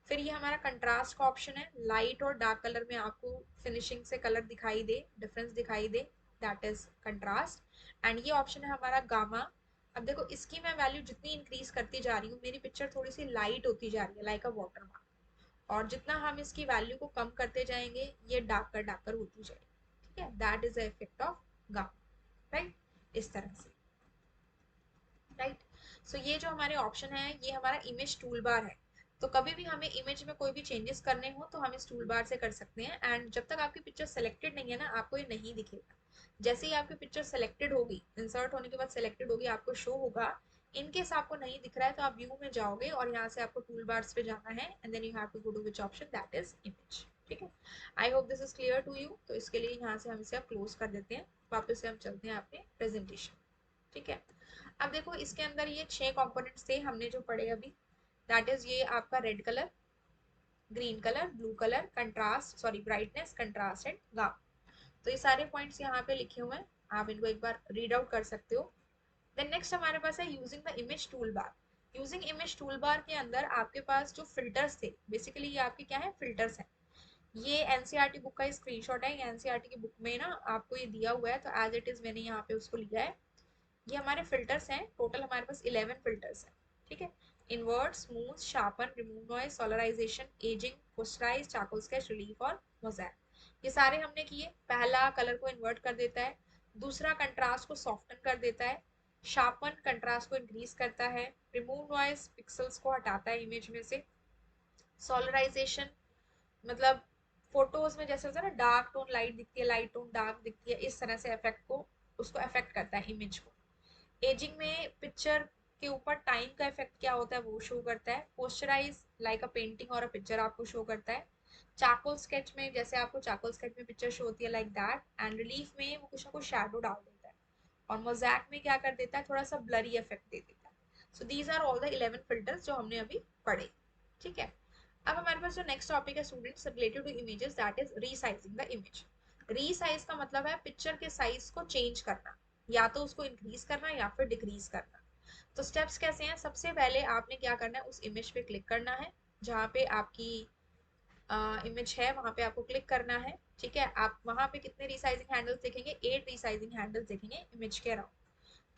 Speaker 1: फिर ये हमारा कंट्रास्ट का ऑप्शन है, लाइट और डार्क कलर में आपको फिनिशिंग से कलर दिखाई दे, डिफरेंस दिखाई दे, दैट इज कंट्रास्ट। एंड ये ऑप्शन है हमारा गामा। अब देखो इसकी मैं वैल्यू जितनी इंक्रीज करती जा रही हूँ मेरी पिक्चर थोड़ी सी लाइट होती जा रही है लाइक अ वाटर मार्क, और जितना हम इसकी वैल्यू को कम करते जाएंगे ये डार्कर डार्कर होती जाएगी। ठीक है, that is the effect of gamma, right, इस तरह से। राइट, सो ये जो हमारे ऑप्शन है ये हमारा इमेज टूल बार है। तो कभी भी हमें इमेज में कोई भी चेंजेस करने हो तो हम इस टूल बार से कर सकते हैं। एंड जब तक आपकी पिक्चर सेलेक्टेड नहीं है ना, आपको ये नहीं दिखेगा। जैसे ही आपकी पिक्चर सेलेक्टेड होगी, इंसर्ट होने के बाद सेलेक्टेड होगी, आपको शो होगा। इनकेस आपको नहीं दिख रहा है तो आप व्यू में जाओगे और यहाँ से आपको टूल बार्स पे जाना है and then you have to go to which option, that is image. ठीक है, I hope this is clear to you. तो इसके लिए यहाँ से हम इसे क्लोज कर देते हैं, वापस से हम चलते हैं अपने प्रेजेंटेशन। ठीक है, अब देखो इसके अंदर ये 6 कंपोनेंट्स थे हमने जो पढ़े अभी, दैट इज ये आपका red colour, green colour, blue colour, contrast, sorry brightness, contrast and gamma. तो ये सारे पॉइंट्स यहाँ पे लिखे हुए हैं, आप इनको एक बार रीड आउट कर सकते हो। देन नेक्स्ट हमारे पास है using the image tool bar. Using image tool bar के अंदर आपके पास जो फिल्टर्स थे, बेसिकली ये आपके क्या है, फिल्टर्स हैं। ये एनसीईआरटी बुक का स्क्रीनशॉट है, ये एनसीईआरटी की बुक में ना आपको ये दिया हुआ है, तो एज इट इज मैंने यहाँ पे उसको लिया है। ये हमारे फिल्टर्स हैं, टोटल हमारे पास 11 फिल्टर्स हैं। ठीक है, invert, smooth, sharpen, remove noise, solarization, aging, posterize, charcoal sketch, relief और मोज़ैक। ये सारे हमने किए। पहला कलर को इन्वर्ट कर देता है, दूसरा कंट्रास्ट को सॉफ्टन कर देता है, शार्पन कंट्रास्ट को इंक्रीज करता है, रिमूव नॉइज पिक्सल्स को हटाता है इमेज में से, सोलराइजेशन मतलब फोटोज में जैसे होता है ना, डार्क टोन लाइट दिखती है, लाइट टोन डार्क दिखती है, इस तरह से इफेक्ट को, उसको अफेक्ट करता है इमेज को। एजिंग में पिक्चर के ऊपर टाइम का इफेक्ट क्या होता है वो शो करता है। पोस्चराइज लाइक अ पेंटिंग और अ पिक्चर आपको शो करता है। चारकोल स्केच में जैसे आपको चारकोल स्केच में पिक्चर शो होती है लाइक दैट। एंड रिलीफ में वो कुछ ना कुछ शैडो डाल देता है। और मोज़ैक में क्या कर देता है, थोड़ा सा ब्लरी इफेक्ट दे देता है। So these are all the 11 filters जो हमने अभी पढ़े। ठीक है, अब हमारे पास जो नेक्स्ट टॉपिक है students related to images, that is resizing the image. Resize का मतलब है पिक्चर के साइज को चेंज करना, या तो उसको इंक्रीज करना या फिर डिक्रीज करना। तो स्टेप्स कैसे हैं, सबसे पहले आपने क्या करना है, उस इमेज पे क्लिक करना है जहाँ पे आपकी इमेज है, वहां पे आपको क्लिक करना है। ठीक है, आप वहां पे कितने रिसाइजिंग हैंडल्स देखेंगे, 8 रिसाइजिंग हैंडल्स देखेंगे इमेज के अराउंड।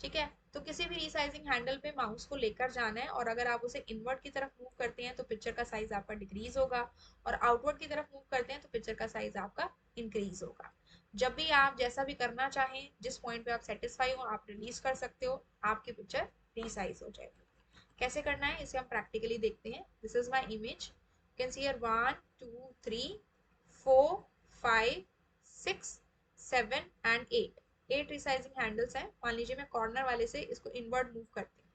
Speaker 1: ठीक है, तो किसी भी रिसाइजिंग हैंडल पे माउस को लेकर जाना है और अगर आप उसे इनवर्ट की तरफ मूव करते हैं तो पिक्चर का साइज आपका डिक्रीज होगा, और आउटवर्ड की तरफ मूव करते हैं तो पिक्चर का साइज आपका इंक्रीज होगा। जब भी आप जैसा भी करना चाहें, जिस पॉइंट पे आप सेटिस्फाई हो, आप रिलीज कर सकते हो, आपकी पिक्चर रीसाइज हो जाएगी। कैसे करना है इसे हम प्रैक्टिकली देखते हैं। This is my image, you can see here 1 2 3 4 5 6 7 and 8। 8 resizing handles हैं। मान लीजिए मैं कॉर्नर वाले से इसको इनवर्ट मूव करती हूँ,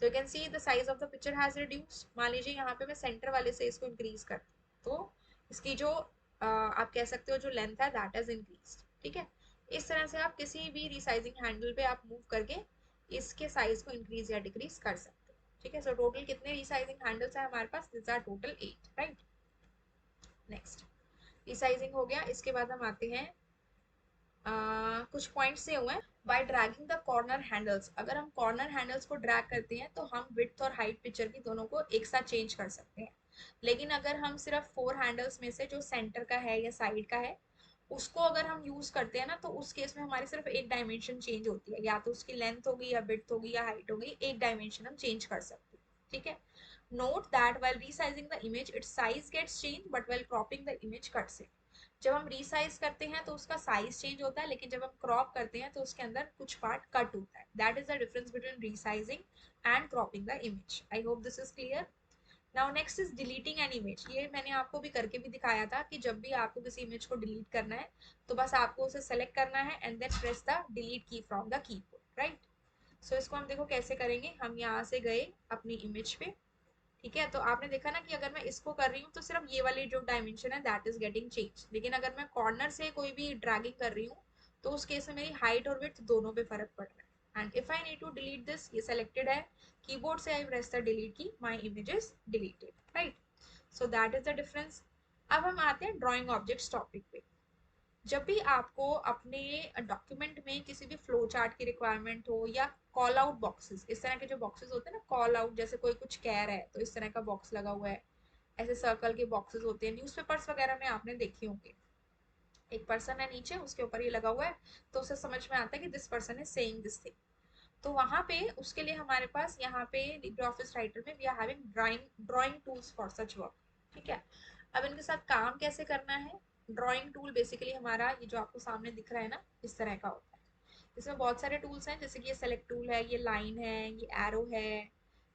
Speaker 1: तो you can see the size of the picture has reduced. मान लीजिए यहाँ पे मैं सेंटर वाले से इसको इंक्रीज करती हूँ, तो इसकी जो आप कह सकते हो जो लेंथ है दैट इज इंक्रीज। ठीक है, इस तरह से आप किसी भी रिसाइजिंग हैंडल पे आप मूव करके इसके साइज को इंक्रीज या डिक्रीज कर सकते हो। ठीक है, सो टोटल कितने रिसाइजिंग हैंडल्स है हमारे पास, this are total 8, right. Next resizing हो गया, इसके बाद हम आते हैं कुछ पॉइंट्स से हुए bye dragging the corner handles. अगर हम कॉर्नर हैंडल्स को ड्रैग करते हैं तो हम विड्थ और हाइट पिक्चर की दोनों को एक साथ चेंज कर सकते हैं। लेकिन अगर हम सिर्फ 4 हैंडल्स में से जो सेंटर का है या साइड का है उसको अगर हम यूज करते हैं ना, तो उस केस में हमारी सिर्फ एक डायमेंशन चेंज होती है, या तो उसकी लेंथ होगी या विड्थ होगी या हाइट होगी, एक डायमेंशन हम चेंज कर सकते हैं। ठीक है, note that while resizing the image its size gets change but while cropping the image cuts it. जब हम रीसाइज करते हैं तो उसका साइज चेंज होता है, लेकिन जब हम क्रॉप करते हैं तो उसके अंदर कुछ पार्ट कट होता है। That is the difference between resizing and cropping the image. I hope this is clear. Now next is deleting an image. ये मैंने आपको भी करके भी दिखाया था कि जब भी आपको किसी इमेज को डिलीट करना है तो बस आपको उसे सेलेक्ट करना है and then press the delete key from the keyboard, right. So इसको हम देखो कैसे करेंगे। हम यहाँ से गए अपनी इमेज पे, ठीक है, तो आपने देखा ना कि अगर मैं इसको कर रही हूँ तो सिर्फ ये वाली जो डायमेंशन है दैट इज गेटिंग चेंज, लेकिन अगर मैं कॉर्नर से कोई भी ड्रैगिंग कर रही हूँ तो उस केस में मेरी हाइट और विड्थ दोनों पे फर्क पड़ रहा है। And if I need to delete this, ये सेलेक्टेड है, कीबोर्ड से I press the delete key, my image is deleted, right. So that is the difference. अब हम आते हैं ड्राइंग ऑब्जेक्ट्स टॉपिक पे। जब भी आपको अपने डॉक्यूमेंट में किसी भी फ्लो चार्ट की रिक्वायरमेंट हो या कॉल आउट बॉक्सेस, इस तरह के जो बॉक्सेस होते हैं ना कॉल आउट, जैसे कोई कुछ कह रहा है तो इस तरह का बॉक्स लगा हुआ है, ऐसे सर्कल के बॉक्सेस होते हैं, न्यूज़पेपर्स वगैरह में आपने देखे होंगे। एक पर्सन है नीचे, उसके ऊपर ये लगा हुआ है, तो उसे समझ में आता है कि this person is saying this thing. तो वहां पे उसके लिए हमारे पास यहाँ पे लिब्रे ऑफिस राइटर में we are having drawing tools for such work. ठीक है, अब इनके साथ काम कैसे करना है। ड्राइंग टूल बेसिकली हमारा ये जो आपको सामने दिख रहा है ना, इस तरह का होता है। इसमें बहुत सारे टूल्स हैं, जैसे कि ये सेलेक्ट टूल है, ये लाइन है, ये एरो है,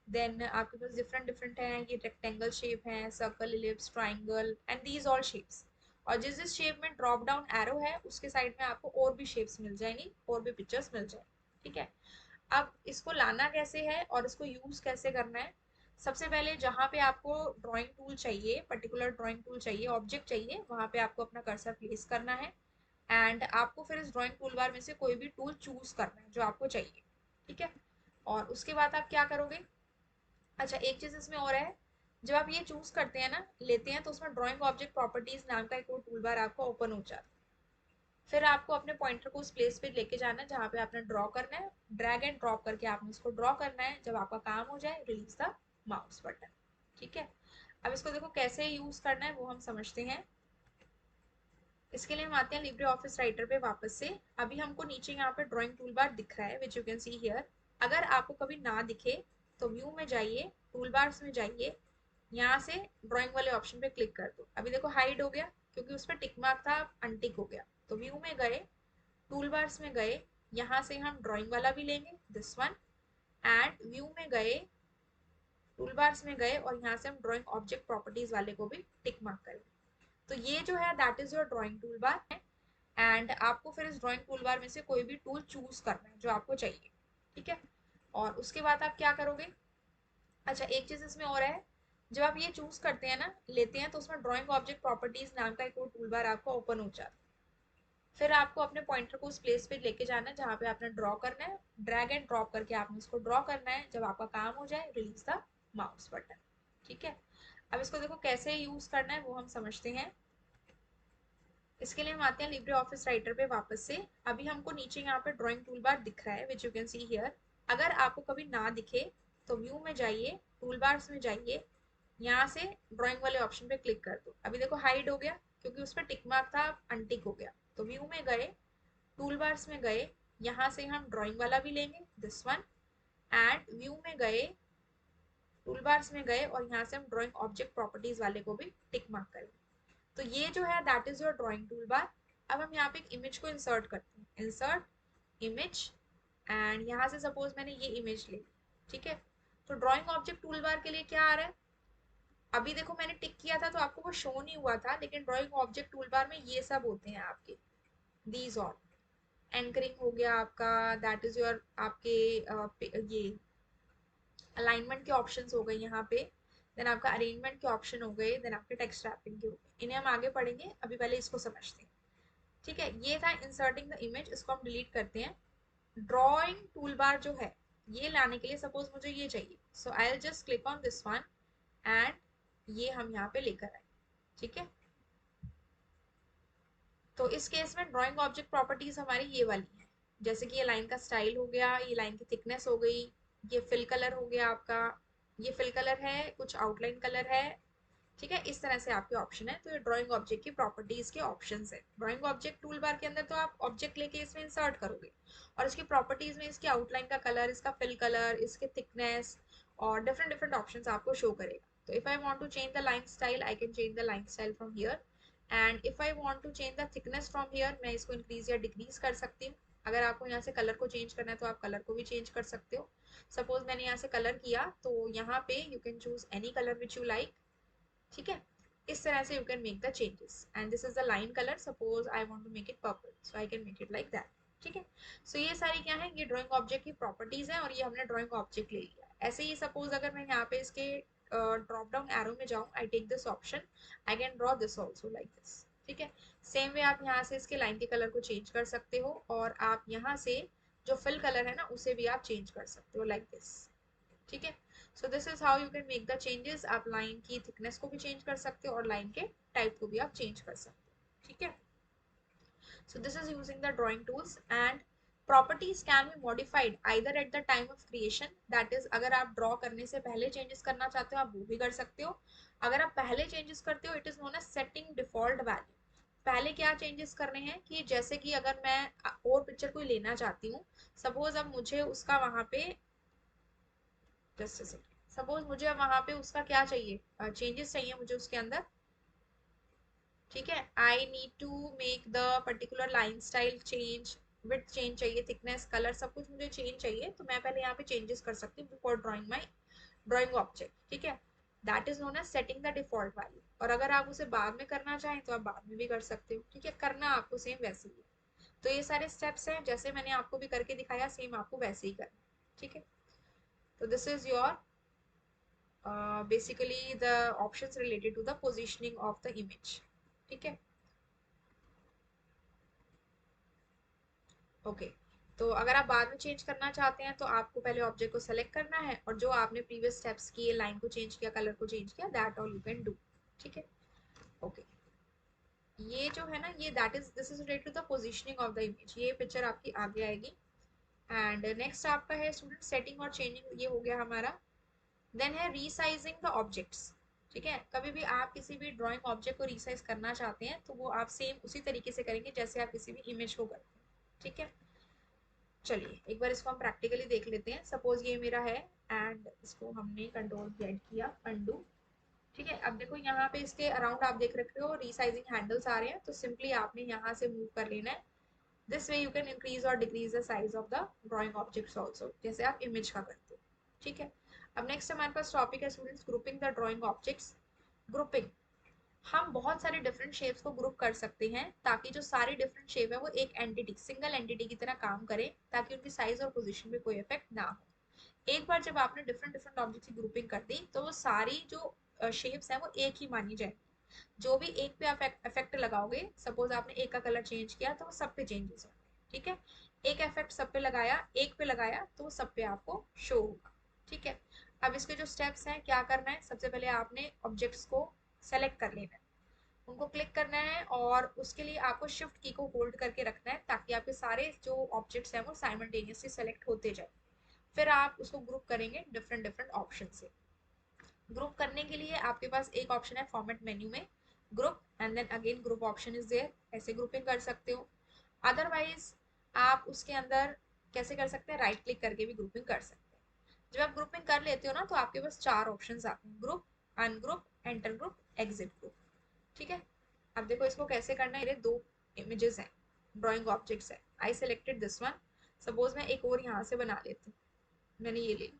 Speaker 1: देन आपके पास डिफरेंट डिफरेंट हैं, ये रेक्टेंगल शेप है, circle, ellipse, triangle and these all shapes. और जिस जिस शेप में ड्रॉप डाउन एरो है उसके साइड में आपको और भी शेप्स मिल जाएंगी, और भी पिक्चर्स मिल जाएंगी। ठीक है, अब इसको लाना कैसे है और इसको यूज कैसे करना है। सबसे पहले जहाँ पे आपको ड्राइंग टूल चाहिए, पर्टिकुलर ड्राइंग टूल चाहिए, ऑब्जेक्ट चाहिए, वहां पे आपको अपना कर्सर प्लेस करना है एंड आपको फिर इस ड्राइंग टूल बार में से कोई भी टूल चूज करना है जो आपको चाहिए। ठीक है, और उसके बाद आप क्या करोगे। अच्छा, एक चीज इसमें और है, जब आप ये चूज करते हैं ना, लेते हैं, तो उसमें ड्राइंग ऑब्जेक्ट प्रॉपर्टीज नाम का एक टूल बार आपको ओपन हो जाता है। फिर आपको अपने पॉइंटर को उस प्लेस पे लेके जाना है जहाँ पे आपने ड्रॉ करना है, ड्रैग एंड ड्रॉप करके आपने उसको ड्रॉ करना है। जब आपका काम हो जाए, रिलीज द माउस बटन। ठीक है, अब इसको देखो कैसे यूज करना है वो हम समझते हैं। इसके लिए हम आते हैं लिब्रे ऑफिस राइटर पे वापस से। अभी हमको नीचे यहाँ पे ड्राइंग टूल बार दिख रहा है, which you can see here. अगर आपको कभी ना दिखे तो व्यू में जाइए, टूल बार्स में जाइए, यहाँ से ड्राइंग वाले ऑप्शन पे क्लिक कर दो। अभी देखो हाइड हो गया क्योंकि उस पर टिक मार्क था, अनटिक हो गया। तो व्यू में गए, टूल बार्स में गए, यहाँ से हम ड्राइंग वाला भी लेंगे, दिस वन, एंड व्यू में गए, टूल बार्स में गए, और यहाँ से हम ड्राइंग ऑब्जेक्ट प्रॉपर्टीज वाले को भी टिक मार्क करेंगे। तो ये जो है that is your drawing tool bar है। एंड आपको फिर इस ड्राइंग टूल बार में से कोई भी टूल चूज करना है जो आपको चाहिए। ठीक है, और उसके बाद आप क्या करोगे। अच्छा, एक चीज इसमें और है, जब आप ये चूज करते हैं ना, लेते हैं, तो उसमें ड्राइंग ऑब्जेक्ट प्रॉपर्टीज नाम का एक टूल बार आपको ओपन हो जाता है। फिर आपको अपने पॉइंटर को उस प्लेस पे लेके जाना है जहाँ पे आपने ड्रॉ करना है, ड्रैग एंड ड्रॉप करके आपने उसको ड्रॉ करना है। जब आपका काम हो जाए, रिलीज द माउस बटन। ठीक है, अब इसको देखो कैसे यूज करना है वो हम समझते हैं। इसके लिए हम आते हैं लिब्रे ऑफिस राइटर पे वापस से। अभी हमको नीचे यहाँ पे ड्राइंग टूल बार दिख रहा है, which you can see here. अगर आपको कभी ना दिखे तो व्यू में जाइए, टूल बार्स में जाइए, यहाँ से ड्राइंग वाले ऑप्शन पे क्लिक कर दो। अभी देखो हाइड हो गया क्योंकि उस पर टिक मार्क था, अनटिक हो गया। तो व्यू में गए, टूल बार्स में गए, यहाँ से हम ड्राइंग वाला भी लेंगे, दिस वन, एंड व्यू में गए, टूल बार्स में गए, और यहाँ से हम ड्राइंग ऑब्जेक्ट प्रॉपर्टीज वाले को भी टिक मार्क करेंगे। तो ये जो है that is your drawing tool bar. अब हम यहाँ पे एक इमेज को इंसर्ट करते हैं, इंसर्ट इमेज, एंड यहाँ से सपोज मैंने ये इमेज ली। ठीक है, तो ड्राइंग ऑब्जेक्ट टूल बार के लिए क्या आ रहा है। अभी देखो मैंने टिक किया था तो आपको वो शो नहीं हुआ था, लेकिन ड्राइंग ऑब्जेक्ट टूल बार में ये सब होते हैं आपके, दीज ऑल। एंकरिंग हो गया आपका, दैट इज योर आपके ये अलाइनमेंट के ऑप्शंस हो गए यहाँ पे, देन आपका अरेंजमेंट के ऑप्शन हो गए, देन आपके टेक्स्ट रैपिंग के हो गए। इन्हें हम आगे पढ़ेंगे, अभी पहले इसको समझते हैं। ठीक है, ये था इंसर्टिंग द इमेज, इसको हम डिलीट करते हैं। ड्रॉइंग टूल बार जो है, ये लाने के लिए सपोज मुझे ये चाहिए, so I will just click on this one and ये हम यहाँ पे लेकर आए। ठीक है, तो इस केस में ड्राइंग ऑब्जेक्ट प्रॉपर्टीज हमारी ये वाली है, जैसे कि ये लाइन का स्टाइल हो गया, ये लाइन की थिकनेस हो गई, ये फिल कलर हो गया आपका, ये फिल कलर है, कुछ आउटलाइन कलर है। ठीक है, इस तरह से आपके ऑप्शन है। तो ये ड्राइंग ऑब्जेक्ट की प्रॉपर्टीज के ऑप्शंस है। ड्राइंग ऑब्जेक्ट टूल बार के अंदर तो आप ऑब्जेक्ट लेके इसमें इंसर्ट करोगे, और इसकी प्रॉपर्टीज में इसकी आउटलाइन का कलर, इसका फिल कलर, इसके थिकनेस, और डिफरेंट डिफरेंट ऑप्शंस आपको शो करेगा। तो if I want to change the line style, I can change the line style from here, and if I want to change the thickness from here, मैं इसको इंक्रीज या डिक्रीज कर सकती हूँ। अगर आपको यहाँ से कलर को चेंज करना है तो आप कलर को भी चेंज कर सकते हो। सपोज मैंने यहाँ से कलर किया, तो यहाँ पे you can choose any colour which you like. ठीक है, इस तरह से you can make the changes, and this is the line colour, suppose I want to make it purple, so I can make it like that. ठीक है, सो ये सारी क्या है, ये ड्राइंग ऑब्जेक्ट की प्रॉपर्टीज है, और ये हमने ड्राइंग ऑब्जेक्ट ले लिया। ऐसे ही सपोज अगर मैं यहाँ पे इसके ड्रॉप डाउन एरो में जाऊँ, I take this option, I can draw this also like this. ठीक है, सेम वे आप यहाँ से इसके लाइन के कलर को चेंज कर सकते हो, और आप यहाँ से जो फिल कलर है ना उसे भी आप चेंज कर सकते हो लाइक दिस। ठीक है, so this is how you can make the changes. आप लाइन की थिकनेस को भी चेंज कर सकते हो, और लाइन के टाइप को भी आप चेंज कर सकते हो। ठीक है, so this is using the drawing tools, and properties can be modified either at the time of creation, that is अगर आप ड्रॉ करने से पहले चेंजेस करना चाहते हो आप वो भी कर सकते हो। अगर आप पहले चेंजेस करते हो, it is known as setting default value. पहले क्या चेंजेस करने हैं कि जैसे कि अगर मैं और पिक्चर कोई लेना चाहती हूँ, सपोज अब मुझे उसका वहां पे, जस्ट सपोज मुझे अब वहां पे उसका क्या चाहिए, चेंजेस चाहिए मुझे उसके अंदर। ठीक है, I need to make the particular line style change, width change चाहिए, थिकनेस, कलर, सब कुछ मुझे चेंज चाहिए, तो मैं पहले यहाँ पे चेंजेस कर सकती हूँ before drawing my drawing object, ठीक है, that is known as setting the default value. और अगर आप उसे बाद में करना चाहें तो आप बाद में भी कर सकते हो, ठीक है, करना आपको सेम वैसे ही है। तो ये सारे स्टेप्स हैं, जैसे मैंने आपको भी करके दिखाया सेम आपको वैसे ही करना है, ठीक है। तो this is your basically the options related to the positioning of the image, ठीक है। ओके, तो अगर आप बाद में चेंज करना चाहते हैं तो आपको पहले ऑब्जेक्ट को सेलेक्ट करना है, और जो आपने प्रीवियस स्टेप्स किए, लाइन को चेंज किया, कलर को चेंज किया, that all you can do, ठीक है। ओके, ये जो है ना, ये that is this is related to the positioning of the image. ये पिक्चर आपकी आगे आएगी। एंड नेक्स्ट आपका है स्टूडेंट सेटिंग और चेंजिंग, ये हो गया हमारा। देन है रीसाइजिंग द ऑब्जेक्ट्स, ठीक है। कभी भी आप किसी भी ड्राइंग ऑब्जेक्ट को रीसाइज करना चाहते हैं तो वो आप सेम उसी तरीके से करेंगे जैसे आप किसी भी इमेज को करते हैं, ठीक है। चलिए एक बार इसको हम प्रैक्टिकली देख लेते हैं। सपोज ये मेरा है एंड इसको हमने कंट्रोल जेड किया, अंडू, ठीक है। अब देखो यहाँ पे इसके अराउंड आप देख रखे हो रीसाइजिंग हैंडल्स आ रहे हैं, तो सिंपली आपने यहाँ से मूव कर लेना है। This way you can increase or decrease the size of the drawing objects also, जैसे आप इमेज का करते हो, ठीक है। अब नेक्स्ट हमारे पास टॉपिक है students grouping the drawing objects. Grouping, हम बहुत सारे डिफरेंट शेप्स को ग्रुप कर सकते हैं ताकि जो सारी डिफरेंट शेप है वो एक एंटिटी, सिंगल एंटिटी की तरह काम करे, ताकि उनकी साइज और पोजीशन में कोई इफेक्ट ना हो। एक बार जब आपने डिफरेंट डिफरेंट ऑब्जेक्ट की ग्रुपिंग कर दी तो वो सारी जो शेप्स हैं वो एक ही मानी जाएगी। जो भी एक पे आप इफेक्ट लगाओगे, सपोज आपने एक का कलर चेंज किया तो वो सब पे चेंजेस होंगे, ठीक है। एक इफेक्ट सब पे लगाया, एक पे लगाया तो वो सब पे आपको शो होगा, ठीक है। अब इसके जो स्टेप्स हैं, क्या करना है, सबसे पहले आपने ऑब्जेक्ट्स को सेलेक्ट कर लेना है, उनको क्लिक करना है, और उसके लिए आपको शिफ्ट की को होल्ड करके रखना है ताकि आपके सारे जो ऑब्जेक्ट्स हैं वो साइमल्टेनियसली सेलेक्ट होते जाए। फिर आप उसको ग्रुप करेंगे डिफरेंट डिफरेंट ऑप्शन से। ग्रुप करने के लिए आपके पास एक ऑप्शन है फॉर्मेट मेन्यू में, group, and then again group option is there, ऐसे ग्रुपिंग कर सकते हो। अदरवाइज आप उसके अंदर कैसे कर सकते हैं, राइट क्लिक करके भी ग्रुपिंग कर सकते हैं। जब आप ग्रुपिंग कर लेते हो ना तो आपके पास चार ऑप्शंस आते हैं, group, ungroup, enter group, exit group, ठीक है। अब देखो इसको कैसे करना है। मेरे दो इमेजेस हैं, ड्राइंग ऑब्जेक्ट्स है, I selected this one. Suppose मैं एक और यहाँ से बना लेती हूँ, मैंने ये ले ली।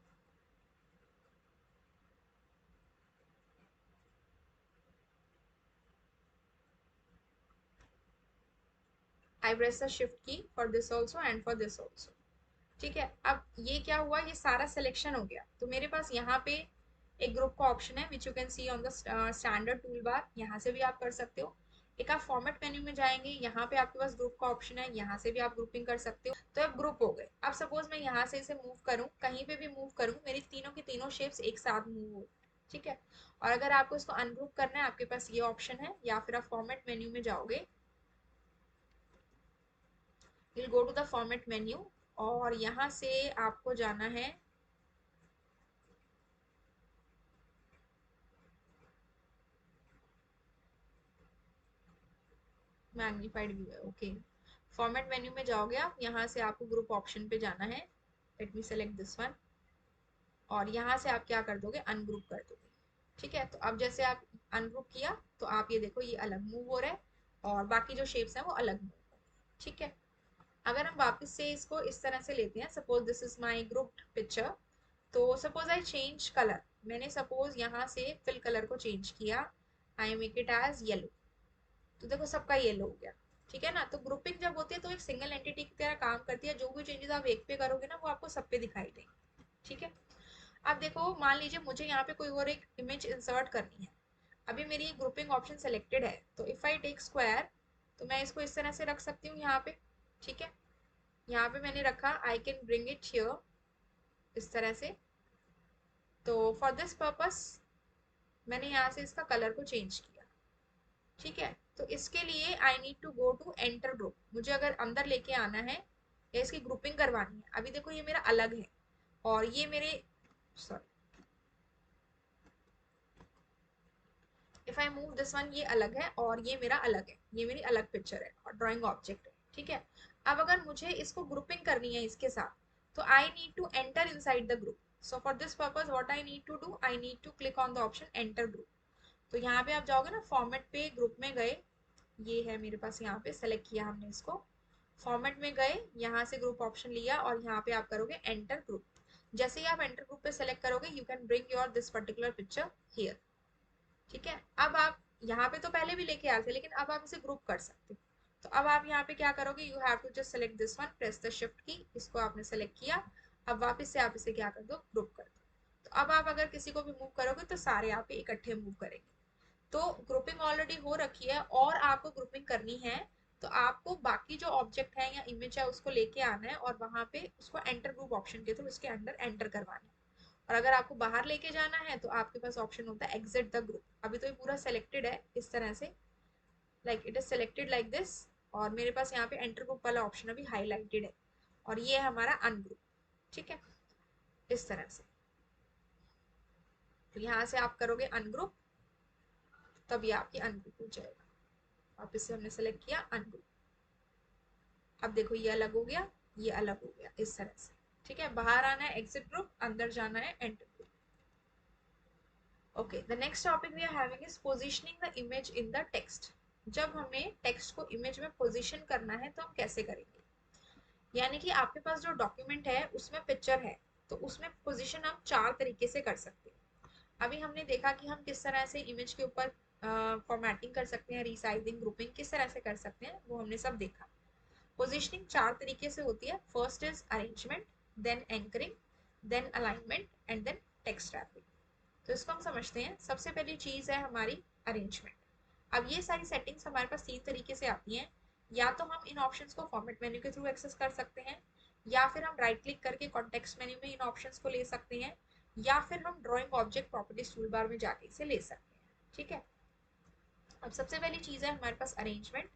Speaker 1: आई प्रेस द शिफ्ट की for this also and for this also, ठीक है। अब ये क्या हुआ, ये सारा सिलेक्शन हो गया, तो मेरे पास यहाँ पे एक ग्रुप का ऑप्शन है which you can C on the standard tool bar, यहाँ से भी आप कर सकते हो। एक आप फॉर्मेट मेन्यू में जाएंगे, यहाँ पे आपके पास ग्रुप का ऑप्शन है, यहाँ से भी आप ग्रुपिंग कर सकते हो। तो अब ग्रुप हो गए। अब सपोज मैं यहाँ से इसे मूव करूँ, कहीं पे भी मूव करूँ, मेरी तीनों की तीनों शेप्स एक साथ मूव हो, ठीक है। और अगर आपको इसको अनग्रुप करना है, आपके पास ये ऑप्शन है, या फिर आप फॉर्मेट मेन्यू में जाओगे, will go to the format menu, और यहाँ से आपको जाना है मैग्नीफाइड व्यू है, ओके। फॉर्मेट मेन्यू में जाओगे आप, यहाँ से आपको ग्रुप ऑप्शन पे जाना है, let me select this one, और यहाँ से आप क्या कर दोगे, अनग्रुप कर दोगे, ठीक है। तो अब जैसे आप अनग्रुप किया तो आप ये देखो ये अलग मूव हो रहा है, और बाकी जो शेप्स हैं वो अलग मूव हो रहे हैं, ठीक है। अगर हम वापस से इसको इस तरह से लेते हैं, suppose this is my grouped picture, तो सपोज आई चेंज कलर, मैंने सपोज यहाँ से फिल कलर को चेंज किया, I make it as yellow, तो देखो सबका येलो हो गया, ठीक है ना। तो ग्रुपिंग जब होती है तो एक सिंगल एंटिटी की तरह काम करती है, जो भी चेंजेस आप एक पे करोगे ना वो आपको सब पे दिखाई देंगे, ठीक है। अब देखो मान लीजिए मुझे यहाँ पे कोई और एक इमेज इंसर्ट करनी है, अभी मेरी ग्रुपिंग ऑप्शन सेलेक्टेड है, तो इफ आई टेक स्क्वायर, तो मैं इसको इस तरह से रख सकती हूँ यहाँ पे, ठीक है। यहाँ पे मैंने रखा, I can bring it here इस तरह से। तो फॉर दिस पर्पस मैंने यहाँ से इसका कलर को चेंज किया, ठीक है। तो इसके लिए I need to go to enter group, मुझे अगर अंदर लेके आना है या इसकी ग्रुपिंग करवानी है। अभी देखो ये मेरा अलग है, और ये मेरे, sorry, if I move this one, ये अलग है और ये मेरा अलग है, ये मेरी अलग पिक्चर है और ड्राइंग ऑब्जेक्ट है, ठीक है। अब अगर मुझे इसको ग्रुपिंग करनी है इसके साथ, तो I need to enter inside the group. So for this purpose what I need to do, I need to click on the option enter group. तो यहाँ पे आप जाओगे ना, फॉर्मेट पे ग्रुप में गए, ये है मेरे पास, यहाँ पे सेलेक्ट किया हमने इसको, फॉर्मेट में गए, यहाँ से ग्रुप ऑप्शन लिया, और यहाँ पे आप करोगे एंटर ग्रुप। जैसे ही आप एंटर ग्रुप पे सेलेक्ट करोगे you can bring your this particular picture here. ठीक है, अब आप यहाँ पे तो पहले भी लेके आए थे लेकिन अब आप इसे ग्रुप कर सकते हो। तो अब आप यहाँ पे क्या करोगे, you have to just select this one, press the shift key, इसको आपने सेलेक्ट किया। अब वापस से आप इसे क्या कर दो, ग्रुप कर दो। तो अब आप अगर किसी को भी मूव करोगे तो सारे आप इकट्ठे मूव करेंगे। तो ग्रुपिंग ऑलरेडी हो रखी है और आपको ग्रुपिंग करनी है, तो आपको बाकी जो ऑब्जेक्ट है या इमेज है उसको लेके आना है और वहां पे उसको एंटर ग्रुप ऑप्शन के थ्रू इसके अंदर एंटर करवाना है। और अगर आपको बाहर लेके जाना है तो आपके पास ऑप्शन होता है एग्जिट द ग्रुप। अभी तो ये पूरा सेलेक्टेड है इस तरह से, like it is selected like this, और मेरे पास यहाँ पे एंटर ग्रुप वाला ऑप्शन अभी हाईलाइटेड है, और ये है हमारा अनग्रुप। ठीक है, इस तरह से। तो यहाँ से आप करोगे अनग्रुप, तब ये आपकी अनग्रुप हो जाएगा। वापस से हमने सेलेक्ट किया अनग्रुप। अब देखो ये अलग हो गया, ये अलग हो गया, इस तरह से। ठीक है, बाहर आना है एग्जिट ग्रुप, अंदर जाना है enter group. Okay, the next topic we are having is positioning the image in the text. जब हमें टेक्स्ट को इमेज में पोजीशन करना है तो हम कैसे करेंगे, यानी कि आपके पास जो डॉक्यूमेंट है उसमें पिक्चर है, तो उसमें पोजीशन हम चार तरीके से कर सकते हैं। अभी हमने देखा कि हम किस तरह से इमेज के ऊपर फॉर्मेटिंग कर सकते हैं, रीसाइजिंग, ग्रुपिंग किस तरह से कर सकते हैं, वो हमने सब देखा। पोजीशनिंग चार तरीके से होती है। First is arrangement, then anchoring, then alignment and then text wrapping. तो इसको हम समझते हैं। सबसे पहली चीज है हमारी अरेंजमेंट। अब ये सारी सेटिंग्स हमारे पास तीन तरीके से आती हैं। या तो हम इन ऑप्शंस को फॉर्मेट मेन्यू के थ्रू एक्सेस कर सकते हैं, या फिर हम राइट क्लिक करके कॉन्टेक्स्ट मेन्यू में इन ऑप्शंस को ले सकते हैं, या फिर हम drawing object properties tool bar में जाके इसे ले सकते हैं। ठीक है, अब सबसे पहली चीज है हमारे पास अरेंजमेंट।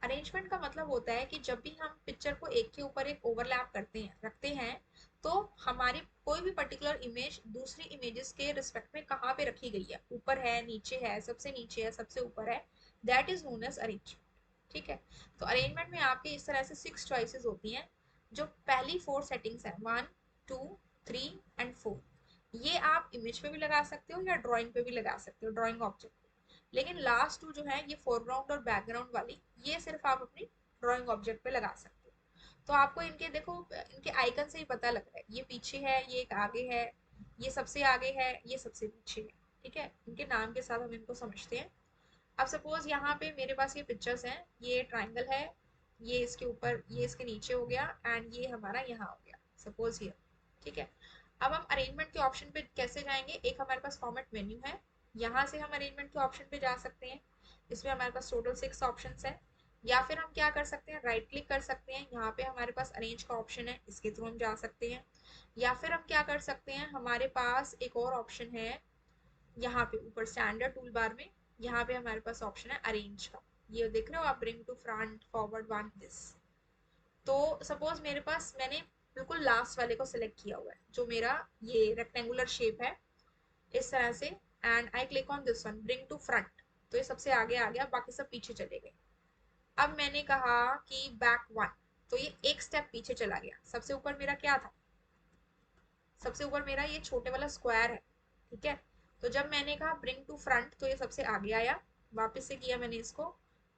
Speaker 1: अरेंजमेंट का मतलब होता है कि जब भी हम पिक्चर को एक के ऊपर एक ओवरलैप करते हैं, रखते हैं, तो हमारी कोई भी पर्टिकुलर इमेज दूसरी इमेजेस के रिस्पेक्ट में कहाँ पे रखी गई है, ऊपर है, नीचे है, सबसे नीचे है, सबसे ऊपर है, that is known as arrangement. ठीक है, तो अरेंजमेंट में आपके इस तरह से 6 चॉइसेस होती हैं। जो पहली 4 सेटिंग्स है, 1, 2, 3 एंड 4, ये आप इमेज पे भी लगा सकते हो या ड्राइंग पे भी लगा सकते हो, ड्राइंग ऑब्जेक्ट। लेकिन लास्ट टू जो है ये फोरग्राउंड और बैकग्राउंड वाली, ये सिर्फ आप अपनी ड्राइंग ऑब्जेक्ट पे लगा सकते हो। तो आपको इनके देखो, इनके आइकन से ही पता लग रहा है, ये पीछे है, ये एक आगे है, ये सबसे आगे है, ये सबसे पीछे है। ठीक है, इनके नाम के साथ हम इनको समझते हैं। अब सपोज यहाँ पे मेरे पास ये पिक्चर्स हैं, ये ट्राइंगल है, ये इसके ऊपर, ये इसके नीचे हो गया, एंड ये हमारा यहाँ हो गया, सपोज ये। ठीक है, अब हम अरेंजमेंट के ऑप्शन पे कैसे जाएंगे, एक हमारे पास फॉर्मेट मेन्यू है, यहाँ से हम अरेंजमेंट के ऑप्शन पे जा सकते हैं। इसमें हमारे पास टोटल 6 ऑप्शन है। या फिर हम क्या कर सकते हैं, राइट क्लिक कर सकते हैं, यहाँ पे हमारे पास अरेंज का ऑप्शन है, इसके थ्रू हम जा सकते हैं। या फिर हम क्या कर सकते हैं, हमारे पास एक और ऑप्शन है यहाँ पे ऊपर स्टैंडर्ड टूल बार में, यहाँ पे हमारे पास ऑप्शन है अरेंज का। ये देख रहे हो आप, bring to front, forward, one, this. तो सपोज मेरे पास, मैंने बिल्कुल लास्ट वाले को सिलेक्ट किया हुआ है, जो मेरा ये रेक्टेंगुलर शेप है, इस तरह से, and I click on this one, bring to front. तो ये सबसे आगे आ गया, बाकी सब पीछे चले गए। अब मैंने कहा कि बैक वन, तो ये एक स्टेप पीछे चला गया। सबसे ऊपर मेरा क्या था, सबसे ऊपर मेरा ये छोटे वाला स्क्वायर है। ठीक है, तो जब मैंने कहा ब्रिंग टू फ्रंट तो ये सबसे आगे आया, वापस से किया मैंने इसको।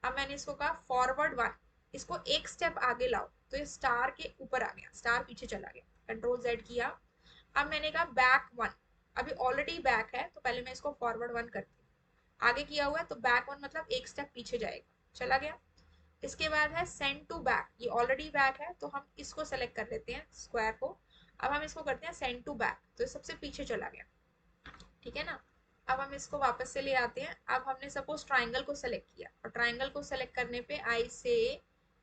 Speaker 1: अब मैंने इसको कहा फॉरवर्ड वन, इसको एक स्टेप आगे लाओ, तो ये स्टार के ऊपर आ गया, स्टार पीछे चला गया, कंट्रोल जेड किया। अब मैंने कहा बैक वन, अभी ऑलरेडी बैक है तो पहले मैं इसको फॉरवर्ड वन करती हूँ, आगे किया हुआ है तो बैक वन मतलब एक स्टेप पीछे जाएगा, चला गया। इसके बाद है सेंड टू बैक, ये ऑलरेडी बैक है तो हम इसको सेलेक्ट कर लेते हैं, स्क्वायर को। अब हम इसको करते हैं सेंड टू बैक, तो ये सबसे पीछे चला गया। ठीक है ना, अब हम इसको वापस से ले आते हैं। अब हमने सपोज ट्राइंगल को सेलेक्ट किया, और ट्राइंगल को सेलेक्ट करने पे आई से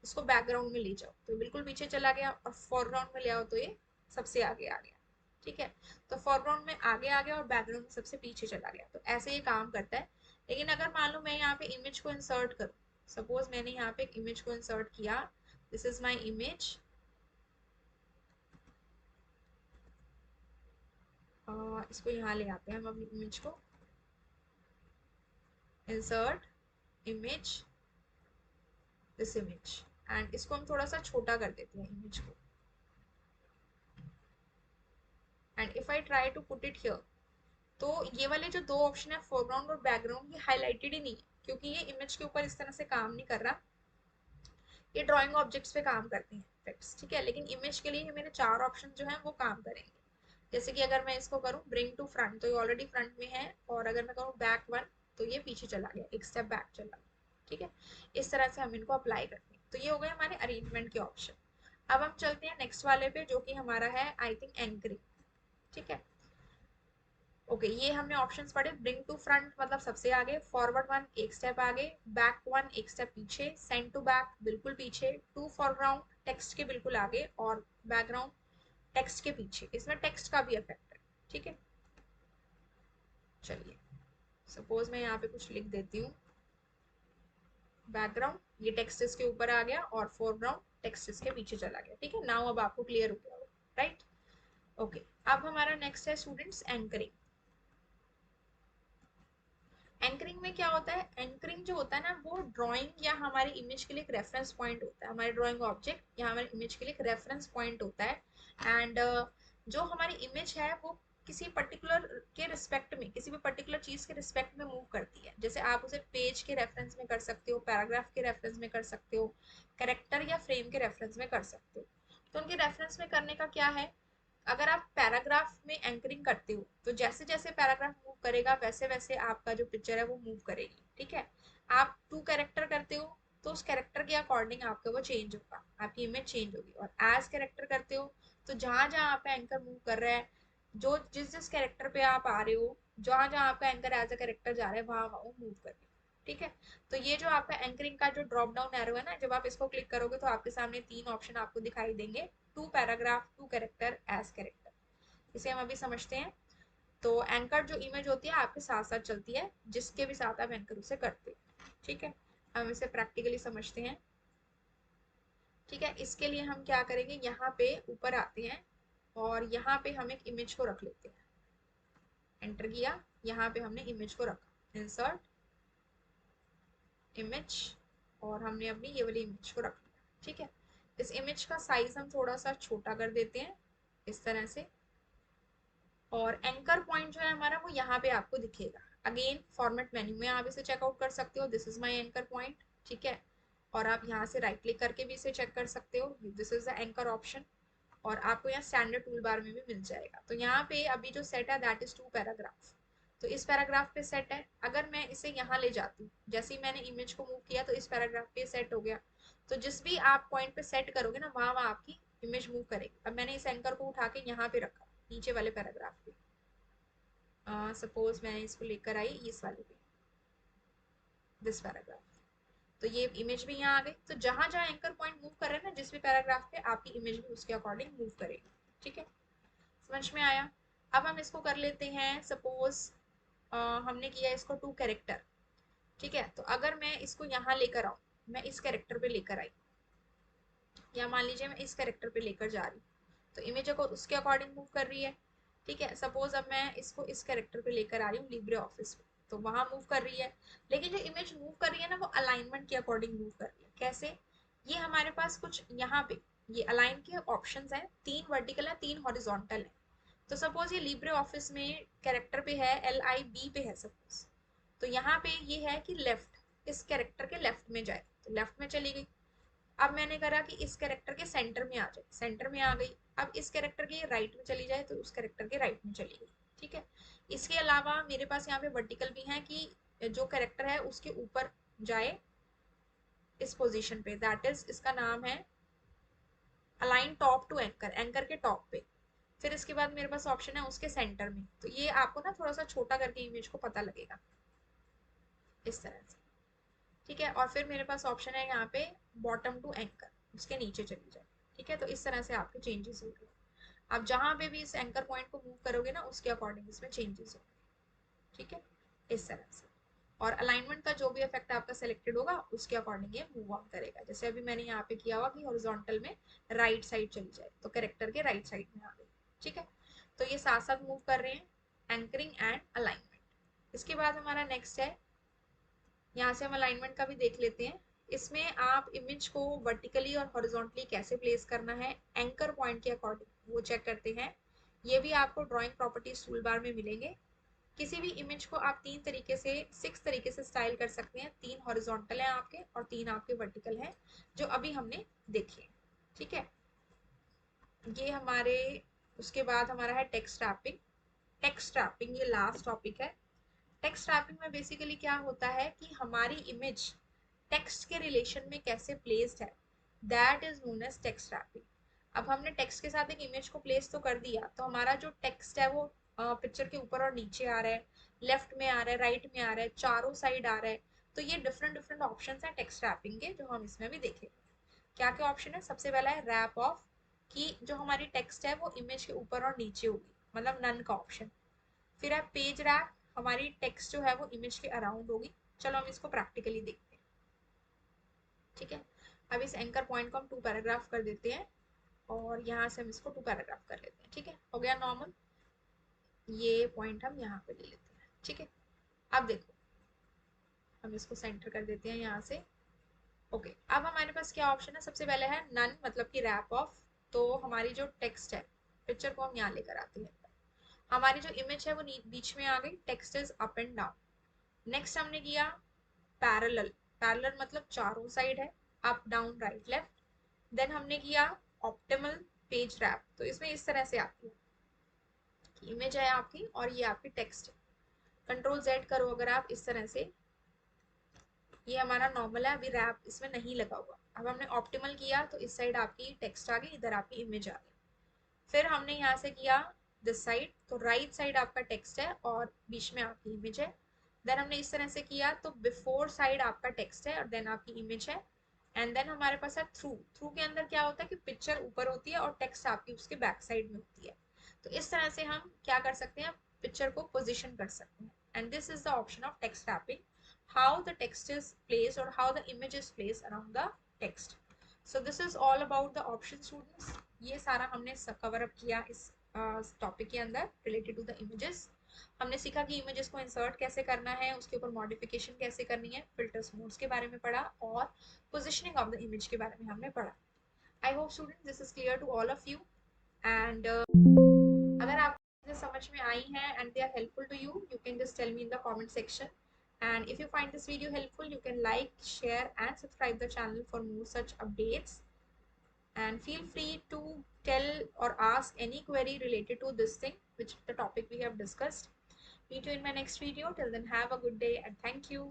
Speaker 1: इसको बैकग्राउंड में ले जाओ, तो बिल्कुल पीछे चला गया, और फोरग्राउंड में ले आओ तो ये सबसे आगे आ गया। ठीक है, तो फोरग्राउंड में आगे आ गया और बैकग्राउंड में सबसे पीछे चला गया, तो ऐसे ये काम करता है। लेकिन अगर मान लो मैं यहाँ पे इमेज को इंसर्ट करूँ, सपोज मैंने यहाँ पे एक इमेज को इंसर्ट किया, दिस इज माई इमेज, इसको यहाँ ले आते हैं हम अपनी इमेज को, insert image, this image, and इसको हम थोड़ा सा छोटा कर देते हैं इमेज को, and if I try to put it here, तो ये वाले जो दो ऑप्शन है फोरग्राउंड और बैकग्राउंड, ये हाईलाइटेड ही नहीं है, क्योंकि ये इमेज के ऊपर इस तरह से काम नहीं कर रहा, ये ड्राइंग ऑब्जेक्ट्स पे काम करते हैं इफेक्ट्स। ठीक है, लेकिन इमेज के लिए मेरे चार ऑप्शन जो है वो काम करेंगे। जैसे कि अगर मैं इसको करूँ ब्रिंग टू फ्रंट तो ये ऑलरेडी फ्रंट में है, और अगर मैं करूँ बैक वन तो ये पीछे चला गया, एक स्टेप बैक चला गया। ठीक है, इस तरह से हम इनको अप्लाई करते हैं। तो ये हो गए हमारे अरेंजमेंट के ऑप्शन। अब हम चलते हैं नेक्स्ट वाले पे, जो कि हमारा है आई थिंक एंकरिंग। ठीक है, ओके, ये हमने ऑप्शंस पढ़े। ब्रिंग टू फ्रंट मतलब सबसे आगे, फॉरवर्ड वन एक स्टेप आगे, बैक वन एक स्टेप पीछे, सेंड टू बैक बिल्कुल पीछे, टू फॉरग्राउंड टेक्स्ट के बिल्कुल आगे, और बैकग्राउंड टेक्स्ट के पीछे। इसमें टेक्स्ट का भी इफेक्ट है। ठीक है, चलिए सपोज मैं यहाँ पे कुछ लिख देती हूँ, बैकग्राउंड ये टेक्स्ट इसके ऊपर आ गया और फोरग्राउंड टेक्स्ट इसके पीछे चला गया। ठीक है, नाउ अब आपको क्लियर हो गया होगा, राइट। ओके, अब हमारा नेक्स्ट है स्टूडेंट्स एंकरिंग। एंकरिंग में क्या होता है, एंकरिंग जो होता है ना वो ड्राइंग या हमारी इमेज के लिए एक रेफरेंस पॉइंट होता है। हमारे ड्राइंग ऑब्जेक्ट या हमारी इमेज के लिए एक रेफरेंस पॉइंट होता है। एंड जो हमारी इमेज है वो किसी पर्टिकुलर के रिस्पेक्ट में, किसी भी पर्टिकुलर चीज के रिस्पेक्ट में मूव करती है। जैसे आप उसे पेज के रेफरेंस में कर सकते हो, पैराग्राफ के रेफरेंस में कर सकते हो, कैरेक्टर या फ्रेम के रेफरेंस में कर सकते हो। तो उनके रेफरेंस में करने का क्या है, अगर आप पैराग्राफ में एंकरिंग करते हो तो जैसे जैसे पैराग्राफ मूव करेगा वैसे वैसे आपका जो पिक्चर है वो मूव करेगी। ठीक है, आप टू कैरेक्टर करते हो तो उस कैरेक्टर के अकॉर्डिंग आपका वो चेंज होगा, आपकी इमेज चेंज होगी। और एज कैरेक्टर करते हो तो जहां जहां आपका एंकर मूव कर रहा है, जो जिस जिस कैरेक्टर पे आप आ रहे हो, जहां जहां आपका एंकर एज अ कैरेक्टर जा रहा है वहां वहां वो मूव करेगा। ठीक है, तो ये जो आपका एंकरिंग का जो ड्रॉप डाउन एरो है ना, जब आप इसको क्लिक करोगे तो आपके सामने तीन ऑप्शन आपको दिखाई देंगे, to paragraph, to character, as character. इसे हम अभी समझते हैं। तो एंकर जो इमेज होती है आपके साथ साथ चलती है, जिसके भी साथ आप एंकर उसे करते हो। ठीक है, हम इसे प्रैक्टिकली समझते हैं। ठीक है, इसके लिए हम क्या करेंगे, यहाँ पे ऊपर आते हैं और यहाँ पे हम एक इमेज को रख लेते हैं। एंटर किया, यहाँ पे हमने इमेज को रखा, इंसर्ट इमेज, और हमने अपनी ये वाली इमेज को रख लिया। ठीक है, इस इमेज का साइज हम थोड़ा सा छोटा कर देते हैं इस तरह से, और एंकर पॉइंट जो है हमारा वो यहाँ पे आपको दिखेगा। अगेन फॉर्मेट मेन्यू में आप इसे चेकआउट कर सकते हो, this is my anchor point. ठीक है, और आप यहाँ से राइट क्लिक करके भी इसे चेक कर सकते हो, this is the anchor option. और आपको यहाँ स्टैंडर्ड टूल बार में भी मिल जाएगा। तो यहाँ पे अभी जो सेट है दैट इज टू पैराग्राफ, तो इस पैराग्राफ पे सेट है। अगर मैं इसे यहाँ ले जाती हूँ, जैसे ही मैंने इमेज को मूव किया तो इस पैराग्राफ पे सेट हो गया। तो जिस भी आप पॉइंट पे सेट करोगे ना वहां वहां आपकी इमेज मूव करेगी। अब मैंने इस एंकर को उठा के यहाँ पे रखा, नीचे वाले पैराग्राफ पे, सपोज मैं इसको लेकर आई इस वाले पे, दिस पैराग्राफ। तो ये इमेज भी यहाँ आ गई। तो जहां जहां एंकर पॉइंट मूव कर रहे हैं ना जिस भी पैराग्राफ पे, आपकी इमेज भी उसके अकॉर्डिंग मूव करेगी। ठीक है, समझ में आया। अब हम इसको कर लेते हैं, सपोज हमने किया इसको टू कैरेक्टर। ठीक है, तो अगर मैं इसको यहाँ लेकर आऊँ, मैं इस कैरेक्टर पे लेकर आई, या मान लीजिए मैं इस कैरेक्टर पे लेकर जा रही हूँ, तो इमेज को उसके अकॉर्डिंग मूव कर रही है। ठीक है, सपोज अब मैं इसको इस कैरेक्टर पे लेकर आ रही हूँ लिब्रे ऑफिस पे, तो वहां मूव कर रही है। लेकिन जो इमेज मूव कर रही है ना वो अलाइनमेंट के अकॉर्डिंग मूव कर रही है। कैसे, ये हमारे पास कुछ यहाँ पे ये अलाइन के ऑप्शंस हैं, तीन वर्टिकल है, तीन हॉरिजॉन्टल है। तो सपोज ये लिब्रे ऑफिस में कैरेक्टर पे है, LIB पे है सपोज, तो यहाँ पे ये है कि लेफ्ट, इस कैरेक्टर के लेफ्ट में जाए, तो लेफ्ट में चली गई। अब मैंने करा कि इस कैरेक्टर के सेंटर में आ जाए, सेंटर में आ गई। अब इस कैरेक्टर के राइट में चली जाए तो उस कैरेक्टर के राइट में चली गई। ठीक है, इसके अलावा मेरे पास यहाँ पे वर्टिकल भी है कि जो कैरेक्टर है उसके ऊपर जाए इस पोजीशन पे, दैट इज इसका नाम है align top to anchor, anchor के टॉप पे। फिर इसके बाद मेरे पास ऑप्शन है उसके सेंटर में। तो ये आपको ना थोड़ा सा छोटा करके इमेज को पता लगेगा इस तरह से। ठीक है, और फिर मेरे पास ऑप्शन है यहाँ पे बॉटम टू एंकर, उसके नीचे चली जाए। ठीक है, तो इस तरह से आपके चेंजेस हो गए। आप जहां पे भी इस एंकर पॉइंट को मूव करोगे ना उसके अकॉर्डिंग इसमें चेंजेस होंगे। ठीक है, इस तरह से। और अलाइनमेंट का जो भी इफेक्ट आपका सिलेक्टेड होगा उसके अकॉर्डिंग ये मूव ऑन करेगा। जैसे अभी मैंने यहाँ पे किया हुआ कि हॉरिजॉन्टल में राइट साइड चली जाए, तो कैरेक्टर के राइट साइड में आ गई। ठीक है, तो ये साथ साथ मूव कर रहे हैं, एंकरिंग एंड अलाइनमेंट। इसके बाद हमारा नेक्स्ट है, यहाँ से हम अलाइनमेंट का भी देख लेते हैं। इसमें आप इमेज को वर्टिकली और हॉरिजॉन्टली कैसे प्लेस करना है एंकर पॉइंट के अकॉर्डिंग वो चेक करते हैं। ये भी आपको ड्राइंग प्रॉपर्टीज टूल बार में मिलेंगे। किसी भी इमेज को आप तीन तरीके से, 6 तरीके से स्टाइल कर सकते हैं। 3 हॉरिजॉन्टल हैं आपके और 3 आपके वर्टिकल हैं, जो अभी हमने देखे। ठीक है, ये हमारे उसके बाद हमारा है टेक्स्ट रैपिंग। टेक्स्ट रैपिंग ये लास्ट टॉपिक है। टेक्स्ट रैपिंग में बेसिकली क्या होता है कि हमारी इमेज टेक्स्ट के रिलेशन में कैसे प्लेस्ड है, that is known as text wrapping. अब हमने टेक्स्ट के साथ एक इमेज को प्लेस तो कर दिया, तो हमारा जो टेक्स्ट है वो पिक्चर के ऊपर और नीचे आ रहा है, लेफ्ट में आ रहा है, राइट में आ रहा है, चारों साइड आ रहा है। तो ये डिफरेंट डिफरेंट ऑप्शन है टेक्स्ट रैपिंग के, जो हम इसमें भी देखेंगे। क्या क्या ऑप्शन है? सबसे पहला है रैप ऑफ, कि जो हमारी टेक्स्ट है वो इमेज के ऊपर और नीचे होगी, मतलब नन का ऑप्शन। फिर है पेज रैप, हमारी टेक्स्ट जो है वो इमेज के अराउंड होगी। चलो हम इसको प्रैक्टिकली देखते हैं, ठीक है। अब इस एंकर पॉइंट को हम 2 पैराग्राफ कर देते हैं, और यहाँ से हम इसको 2 पैराग्राफ कर लेते हैं, ठीक है, हो गया नॉर्मल। ये पॉइंट हम यहाँ पे ले लेते हैं, ठीक है। अब देखो, हम इसको सेंटर कर देते हैं यहाँ से। ओके, अब हमारे पास क्या ऑप्शन है? सबसे पहले है नन, मतलब कि रैप ऑफ। तो हमारी जो टेक्स्ट है, पिक्चर को हम यहाँ लेकर आते हैं, हमारी जो इमेज है वो बीच में आ गई, text is up and down. Next हमने किया पैरेलल। पैरेलल मतलब चारों साइड है, up down right left. Then हमने किया ऑप्टिमल पेज रैप, तो इसमें इस तरह से आती है कि इमेज है आपकी और ये आपकी टेक्स्ट है। कंट्रोल जेड करो अगर आप, इस तरह से। ये हमारा नॉर्मल है, अभी रैप इसमें नहीं लगा हुआ। अब हमने ऑप्टिमल किया तो इस साइड आपकी टेक्स्ट आ गई, इधर आपकी इमेज आ गई। फिर हमने यहाँ से किया दिस साइड, तो राइट साइड आपका टेक्स्ट है और बीच में आपकी इमेज है। देन हमने इस तरह से किया तो बिफोर साइड आपका टेक्स्ट है और देन आपकी इमेज है। एंड देन हमारे पास है थ्रू। थ्रू के अंदर क्या होता है कि पिक्चर ऊपर होती है और टेक्स्ट आपकी उसके बैक साइड में होती है। तो इस तरह से हम क्या कर सकते हैं, पिक्चर को पोजिशन कर सकते हैं। And this is the option of text wrapping, how the text is placed or how the image is placed around the text. So this is all about the option students. ये सारा हमने कवर अप किया इस टॉपिक के अंदर रिलेटेड टू द इमेजेस। हमने सीखा कि इमेजेस को इंसर्ट कैसे करना है, उसके ऊपर मॉडिफिकेशन कैसे करनी है, फिल्टर्स मोड्स के बारे में पढ़ा, और पोजिशनिंग ऑफ द इमेज के बारे में हमने पढ़ा। I hope student this is clear to all of you. And अगर आपको समझ में आई है and they are helpful to you, you can just tell me in the comment section. And if you find this video helpful, you can like, share and subscribe the channel for more such updates. And feel free to tell or ask any query related to this thing, which the topic we have discussed. Meet you in my next video. Till then, have a good day and thank you.